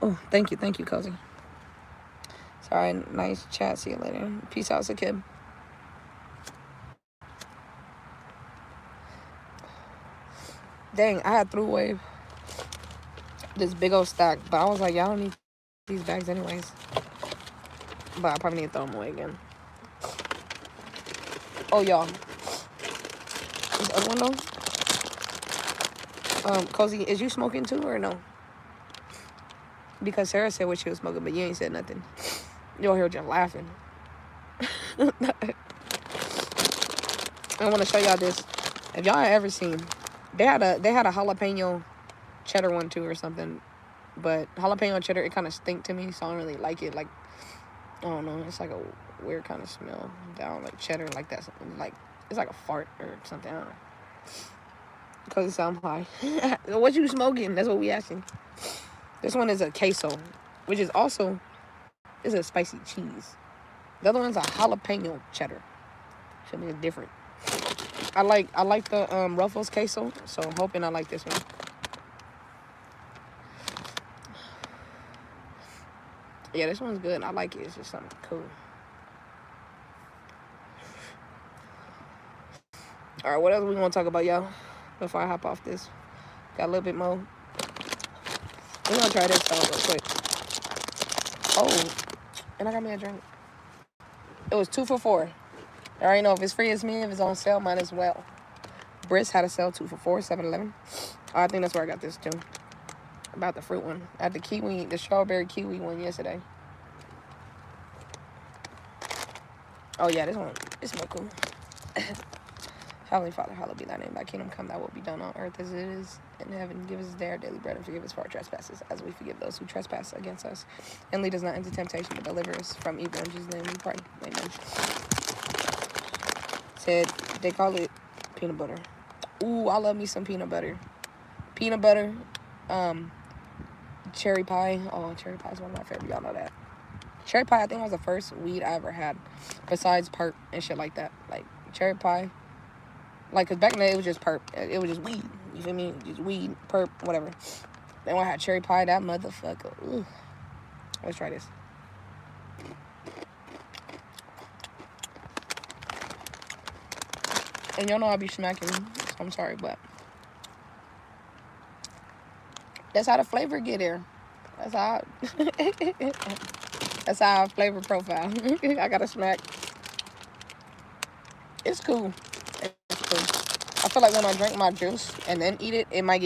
Oh, thank you, Cozy. Sorry, nice chat. See you later. Peace out, Sakib. Dang, I had threw away this big old stack, but I was like, y'all don't need these bags anyways. But I probably need to throw them away again. Oh, y'all. This other one, though. Cozy, is you smoking too or no? Because Sarah said what she was smoking, but you ain't said nothing. You'll hear just laughing. I want to show y'all this. If y'all ever seen, they had a jalapeno cheddar one too or something. But jalapeno cheddar, it kind of stink to me, so I don't really like it. Like, I don't know, it's like a weird kind of smell down, like cheddar, like that. Like, it's like a fart or something. I don't know. Because it sounds high. What you smoking? That's what we asking. This one is a queso, which is also is a spicy cheese. The other one's a jalapeno cheddar. Feel me? It's different. I like the Ruffles queso, so I'm hoping I like this one. Yeah, this one's good. I like it. It's just something cool. All right, what else we gonna talk about, y'all? Before I hop off this, got a little bit more. We're gonna try this out real quick. Oh, and I got me a drink. It was 2 for $4. I already know if it's free, it's me. If it's on sale, might as well. Briss had a sale 2 for $4, 7-Eleven. I think that's where I got this too. About the fruit one. I had the strawberry kiwi one yesterday. Oh yeah, this one is more cool. Heavenly Father, hallowed be thy name. Thy kingdom come, thy will be done on earth as it is in heaven. Give us this day our daily bread and forgive us for our trespasses, as we forgive those who trespass against us. And lead us not into temptation, but deliver us from evil. In Jesus' name we pray. Amen. Said they call it peanut butter. Ooh, I love me some peanut butter. Peanut butter, cherry pie. Oh, cherry pie is one of my favorite. Y'all know that. Cherry pie, I think, was the first weed I ever had, besides perp and shit like that. Like, cherry pie. Like, because back in the day, it was just perp. It was just weed. You feel me? Just weed, perp, whatever. Then when I had cherry pie, that motherfucker. Ooh. Let's try this. And y'all know I be smacking, so I'm sorry, but that's how the flavor get there. That's how that's how I flavor profile. I gotta smack. It's cool. It's cool. I feel like when I drink my juice and then eat it, it might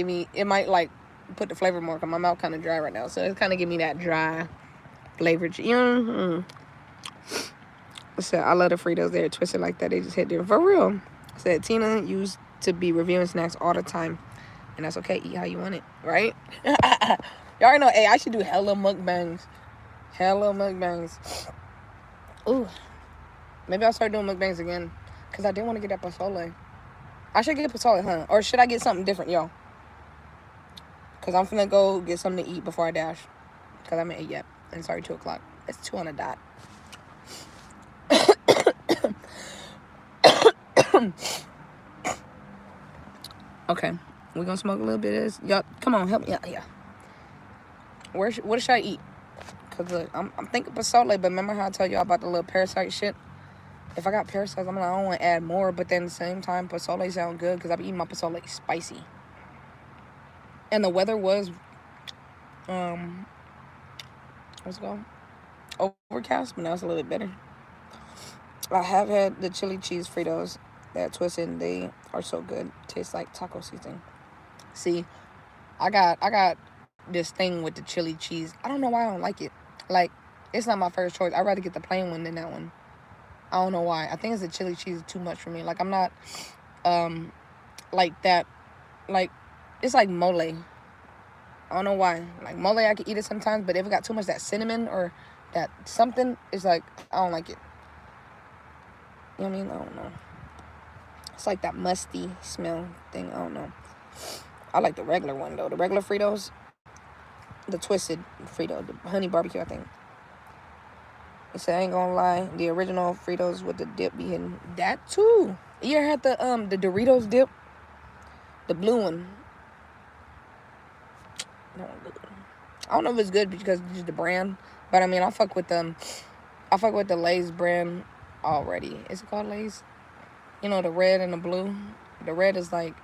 like put the flavor more, because my mouth kind of dry right now, so it kind of give me that dry flavor. You know? So I love the Fritos. They're twisted like that. They just hit different. For real. I said Tina used to be reviewing snacks all the time, and that's okay. Eat how you want it, right? Y'all already know. Hey, I should do hella mukbangs. Ooh, maybe I'll start doing mukbangs again, because I did want to get that pozole. I should get pozole, huh? Or should I get something different, y'all? Because I'm finna go get something to eat before I dash, because I haven't ate yet. And it's already 2 o'clock. It's 2 on the dot. Okay, we're gonna smoke a little bit of this. Y'all, come on, help me out here. What should I eat? Because look, I'm thinking pozole, but remember how I told y'all about the little parasite shit? If I got parasites, I'm like, I don't want to add more, but then at the same time, pozole sound good, because I be eating my pozole spicy. And the weather was, what's it called? Overcast, but now it's a little bit better. I have had the chili cheese Fritos that twisted, and they are so good. Tastes like taco seasoning. See, I got this thing with the chili cheese. I don't know why I don't like it. Like, it's not my first choice. I'd rather get the plain one than that one. I don't know why. I think it's the chili cheese is too much for me. Like, I'm not, like that. Like, it's like mole. I don't know why. Like, mole, I can eat it sometimes, but if it got too much that cinnamon or that something, it's like, I don't like it. You know what I mean? I don't know. It's like that musty smell thing. I don't know. I like the regular one, though. The regular Fritos. The twisted Frito. The honey barbecue, I think. It said, I ain't gonna lie. The original Fritos with the dip be hidden. That, too. You ever had the Doritos dip? The blue one. No, I don't know if it's good because it's just the brand. But, I mean, I fuck with the Lay's brand already. Is it called Lay's? You know, the red and the blue. The red is like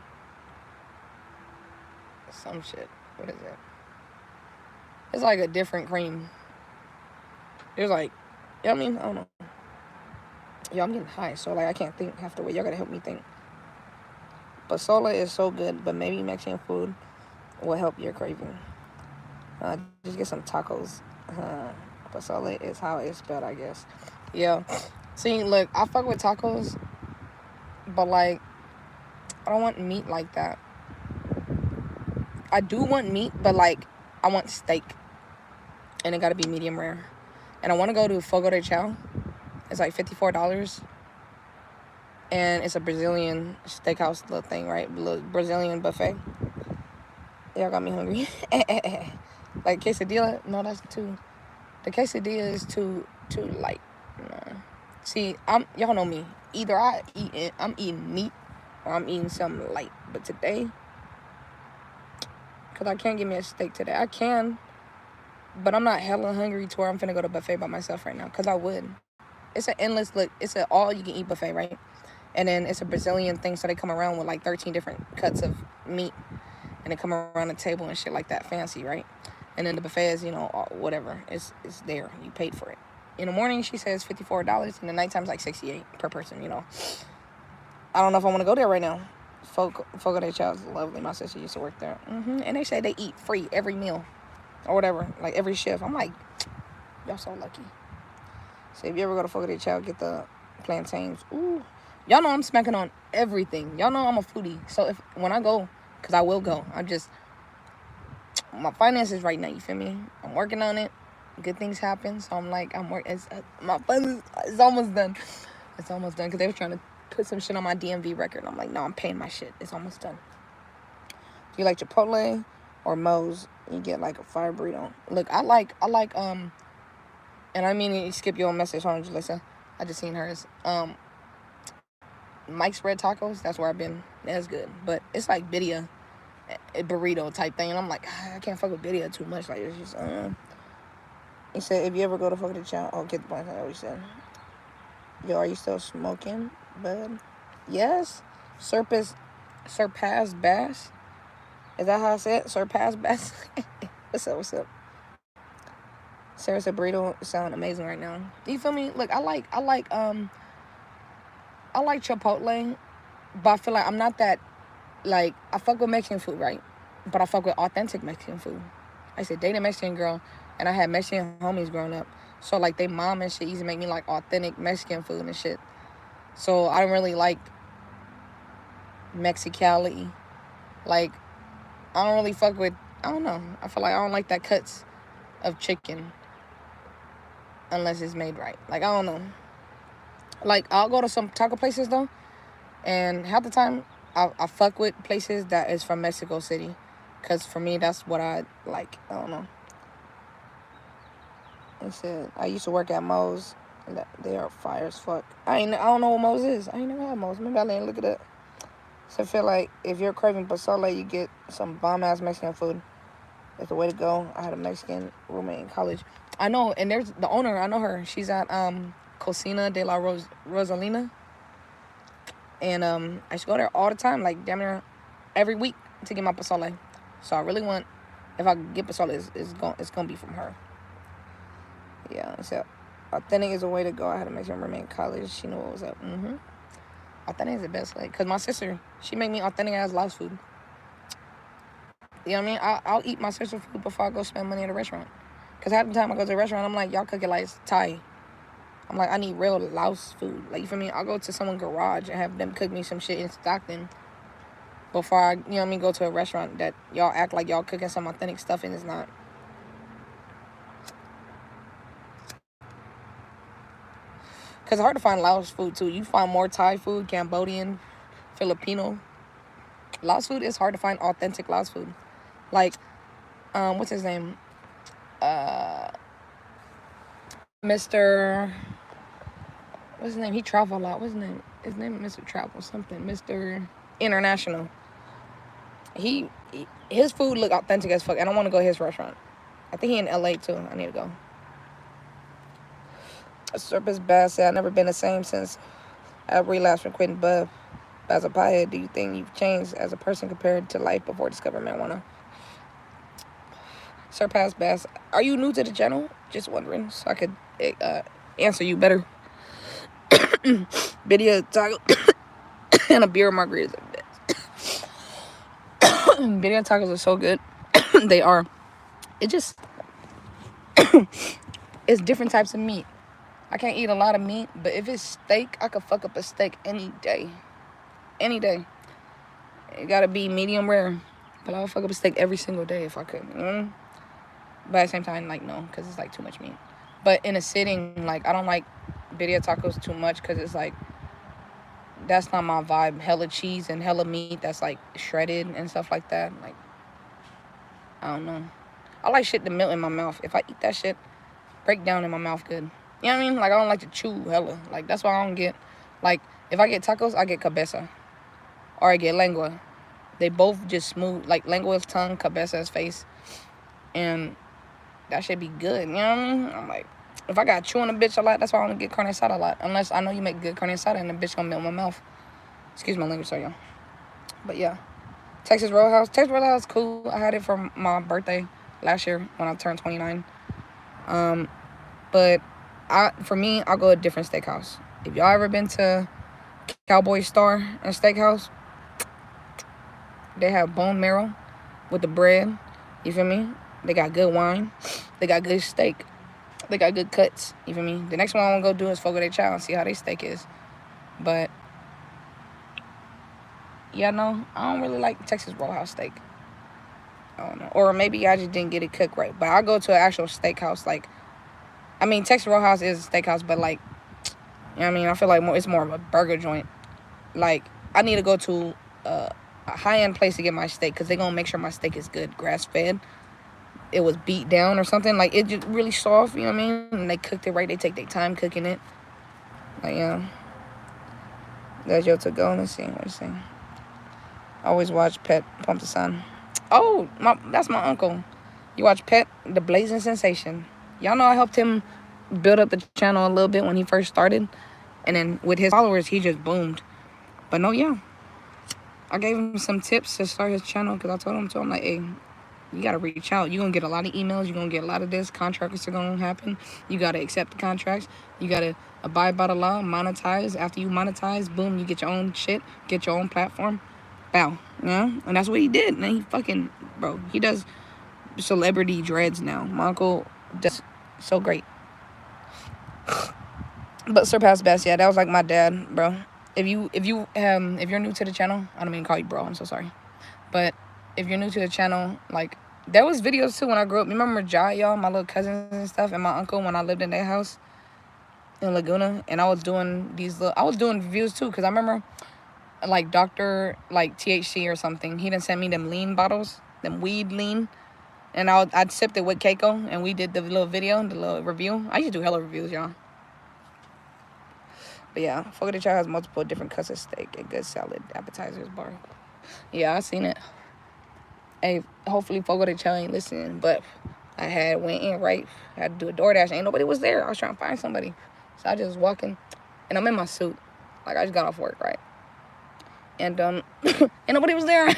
some shit. What is it? It's like a different cream. There's like, you know what I mean? I don't know. Yo, I'm getting high, so like I can't think half the way. Y'all gotta help me think. Pozole is so good, but maybe Mexican food will help your craving. Just get some tacos. Pozole is how it's spelled, I guess. Yeah. See, look, I fuck with tacos, but like, I don't want meat like that. I do want meat, but like, I want steak. And it gotta be medium rare. And I wanna go to Fogo de Chao. It's like $54. And it's a Brazilian steakhouse little thing, right? Little Brazilian buffet. Y'all got me hungry. Like quesadilla? No, that's too... The quesadilla is too light. Nah. See, y'all know me. Either I'm eating meat or I'm eating something light. But today, because I can't give me a steak today. I can, but I'm not hella hungry to where I'm finna go to buffet by myself right now. Because I would. It's an endless look. It's an all-you-can-eat buffet, right? And then it's a Brazilian thing, so they come around with like 13 different cuts of meat. And they come around the table and shit like that, fancy, right? And then the buffet is, you know, whatever. It's there. You paid for it. In the morning, she says $54. And the nighttime is like $68 per person, you know. I don't know if I want to go there right now. Fogo de Chao is lovely. My sister used to work there. And they say they eat free every meal or whatever, like every shift. I'm like, y'all so lucky. So if you ever go to Fogo de Chao, get the plantains. Ooh, y'all know I'm smacking on everything. Y'all know I'm a foodie. So when I go, because I will go, my finances right now, you feel me? I'm working on it. Good things happen. So I'm like, my fun is almost done. It's almost done because they were trying to put some shit on my DMV record. I'm like, no, I'm paying my shit. It's almost done. Do you like Chipotle or Moe's? You get like a fire burrito. Look, I like and I mean you skip your own message on Jalissa. I just seen hers. Mike's Red Tacos, that's where I've been. That's good. But it's like birria, a burrito type thing. And I'm like, I can't fuck with birria too much. Like it's just He said, if you ever go to Fogo de Chao, get the point. I always said. Yo, are you still smoking, bud? Yes. Surpass Bass. Is that how I say it? Surpass Bass. What's up? Sarah said burrito sound amazing right now. Do you feel me? Look, I like Chipotle, but I feel like I'm not that, like, I fuck with Mexican food, right? But I fuck with authentic Mexican food. I said, date a Mexican girl, and I had Mexican homies growing up. So, like, they mom and shit used to make me, like, authentic Mexican food and shit. So, I don't really like Mexicali. Like, I don't really fuck with, I don't know. I feel like I don't like that cuts of chicken unless it's made right. Like, I don't know. Like, I'll go to some taco places, though, and half the time, I fuck with places that is from Mexico City. Because for me, that's what I like. I don't know. It said, I used to work at Moe's. They are fire as fuck. I don't know what Moe's is. I ain't never had Moe's. Maybe I didn't look it up. So I feel like if you're craving pozole, you get some bomb-ass Mexican food. That's the way to go. I had a Mexican roommate in college. I know, and there's the owner. I know her. She's at Cocina de la Rosalina. And I used to go there all the time, like damn near every week to get my pozole. So I really want, if I get pozole, it's gonna be from her. Yeah, so authentic is a way to go. I had a Mexican roommate in college. She knew what was up. Authentic is the best, like, cause my sister, she make me authentic ass Laos food. You know what I mean? I'll eat my sister's food before I go spend money at a restaurant. Cause half the time I go to a restaurant, I'm like, y'all cook it like it's Thai. I'm like, I need real Laos food. Like, you feel me? I'll go to someone's garage and have them cook me some shit in Stockton before I, you know what I mean, go to a restaurant that y'all act like y'all cooking some authentic stuff and it's not. Because it's hard to find Laos food, too. You find more Thai food, Cambodian, Filipino. Laos food is hard to find authentic Laos food. Like, what's his name? Mr. What's his name? He travel a lot. What's his name? His name is Mr. Travel something. Mr. International. His food look authentic as fuck. I don't want to go to his restaurant. I think he in LA too. I need to go. Surface Bass said, I've never been the same since I relapsed from quitting bub. As a pothead, do you think you've changed as a person compared to life before discovering marijuana? Surpass Bass, are you new to the channel? Just wondering, so I could answer you better. Birria taco and a beer margarita. Birria tacos are so good. They are. It just it's different types of meat. I can't eat a lot of meat, but if it's steak, I could fuck up a steak any day. Any day. It gotta be medium rare. But I would fuck up a steak every single day if I could. But at the same time, like, no, because it's like too much meat. But in a sitting, like, I don't like birria tacos too much because it's like, that's not my vibe. Hella cheese and hella meat that's like shredded and stuff like that. Like, I don't know. I like shit to melt in my mouth. If I eat that shit, break down in my mouth good. You know what I mean? Like, I don't like to chew hella. Like, that's why I don't get, like, if I get tacos, I get cabeza. Or I get lengua. They both just smooth. Like, lengua's tongue, cabeza's face. And that should be good. You know what I mean? I'm like, if I got chewing a bitch a lot, that's why I don't get carne asada a lot. Unless I know you make good carne asada and the bitch gonna melt my mouth. Excuse my language, sorry, y'all. But yeah. Texas Roadhouse. Texas Roadhouse is cool. I had it for my birthday last year when I turned 29. But for me, I'll go to a different steakhouse. If y'all ever been to Cowboy Star and Steakhouse, They have bone marrow with the bread. You feel me? They got good wine. They got good steak. They got good cuts. You feel me? The next one I want to go do is Fogo de Chao and see how their steak is. But, yeah, no, I don't really like Texas Roadhouse steak. I don't know. Or maybe I just didn't get it cooked right. But I'll go to an actual steakhouse. Like, I mean, Texas Roadhouse is a steakhouse, but, like, you know what I mean? I feel like it's more of a burger joint. Like, I need to go to a high-end place to get my steak because they're going to make sure my steak is good, grass-fed. It was beat down or something. Like, it just really soft, you know what I mean? And they cooked it right. They take their time cooking it. Like, yeah. That's your to go. Let's see. What you saying? I always watch Pet Pump the Sun. Oh, that's my uncle. You watch Pet, the Blazing Sensation. Y'all know I helped him build up the channel a little bit when he first started. And then with his followers, he just boomed. But no, yeah. I gave him some tips to start his channel because I told him, I'm like, hey, you got to reach out. You're going to get a lot of emails. You're going to get a lot of this. Contracts are going to happen. You got to accept the contracts. You got to abide by the law, monetize. After you monetize, boom, you get your own shit, get your own platform. Bow. Yeah? And that's what he did. And he fucking, bro, he does celebrity dreads now. My uncle does so great. But Surpass Best, yeah, that was like my dad, bro. If you're new to the channel, I don't mean to call you bro, I'm so sorry. But if you're new to the channel, like, there was videos too when I grew up. Remember Jai, y'all, my little cousins and stuff, and my uncle when I lived in their house in Laguna, and I was doing reviews too, because I remember, like, Dr. like THC or something, he done sent me them lean bottles, them weed lean, and I'd sipped it with Keiko, and we did the little video, the little review. I used to do hella reviews, y'all. But yeah, Fogo de Chao has multiple different cuts of steak and good salad appetizers bar. Yeah, I seen it. Hey, hopefully Fogo de Chao ain't listening, but I had went in right. I had to do a DoorDash. Ain't nobody was there. I was trying to find somebody. So I just was walking, and I'm in my suit. Like, I just got off work, right? And ain't nobody was there.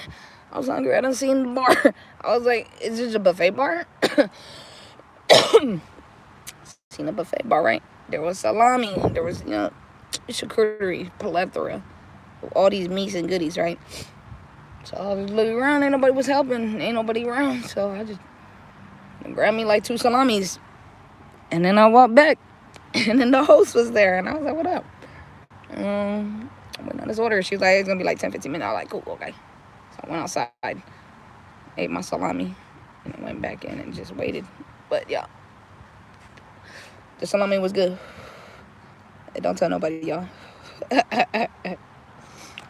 I was hungry. I done seen the bar. I was like, is this a buffet bar? Seen a buffet bar, right? There was salami. There was, charcuterie, plethora, all these meats and goodies, right? So I was looking around, ain't nobody was helping, ain't nobody around, so I just grabbed me like 2 salamis, and then I walked back, and then the host was there, and I was like, what up? I went on this order. She was like, it's gonna be like 10-15 minutes. I was like, cool, okay. So I went outside, ate my salami, and I went back in and just waited. But yeah, the salami was good. Don't tell nobody, y'all. But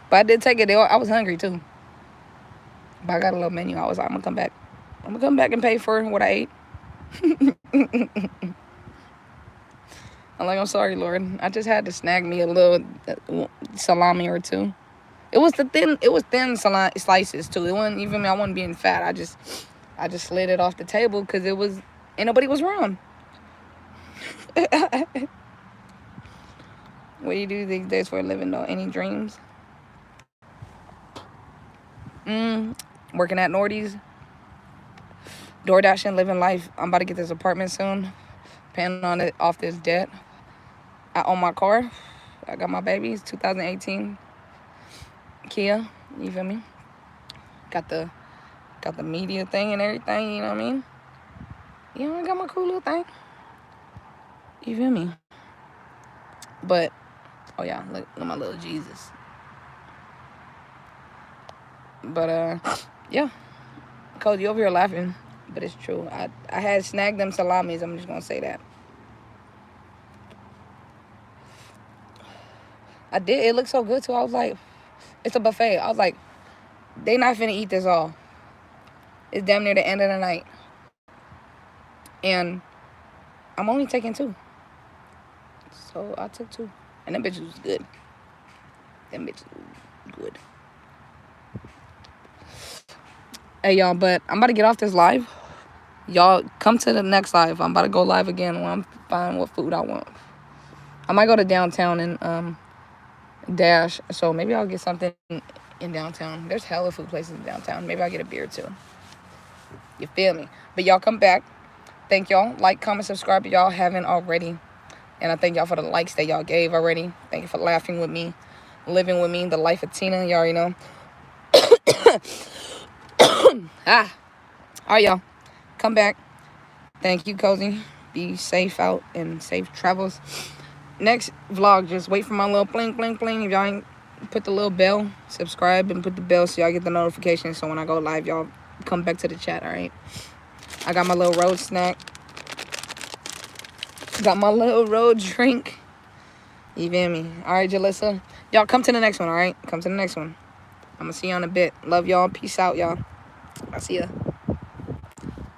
I did take it. I was hungry, too. But I got a little menu. I was like, I'm going to come back. I'm going to come back and pay for what I ate. I'm like, I'm sorry, Lord. I just had to snag me a little salami or 2. It was thin slices, too. It wasn't even, I wasn't being fat. I just slid it off the table because ain't nobody was around. What do you do these days for a living, though? Any dreams? Working at Nordy's. DoorDashing, living life. I'm about to get this apartment soon. Paying on it off this debt. I own my car. I got my babies. 2018 Kia. You feel me? Got the media thing and everything. You know what I mean? I got my cool little thing. You feel me? But oh yeah, look at my little Jesus. But yeah, Cody, you over here laughing, but it's true. I had snagged them salamis. I'm just gonna say that. I did. It looked so good too. I was like, it's a buffet. I was like, they not finna eat this all. It's damn near the end of the night, and I'm only taking 2. So I took 2. And them bitches was good. Them bitches was good. Hey, y'all, but I'm about to get off this live. Y'all, come to the next live. I'm about to go live again when I'm finding what food I want. I might go to downtown and Dash. So maybe I'll get something in downtown. There's hella food places in downtown. Maybe I'll get a beer, too. You feel me? But y'all come back. Thank y'all. Like, comment, subscribe if y'all haven't already. And I thank y'all for the likes that y'all gave already. Thank you for laughing with me, living with me, the life of Tina. You already know. Ah. All right, y'all. Come back. Thank you, Cozy. Be safe out and safe travels. Next vlog, just wait for my little bling, bling, bling. If y'all ain't put the little bell, subscribe and put the bell so y'all get the notification. So when I go live, y'all come back to the chat, all right? I got my little road snack. Got my little road drink. You feel me? All right, Jalissa. Y'all come to the next one, all right? Come to the next one. I'm going to see you in a bit. Love y'all. Peace out, y'all. I'll see ya.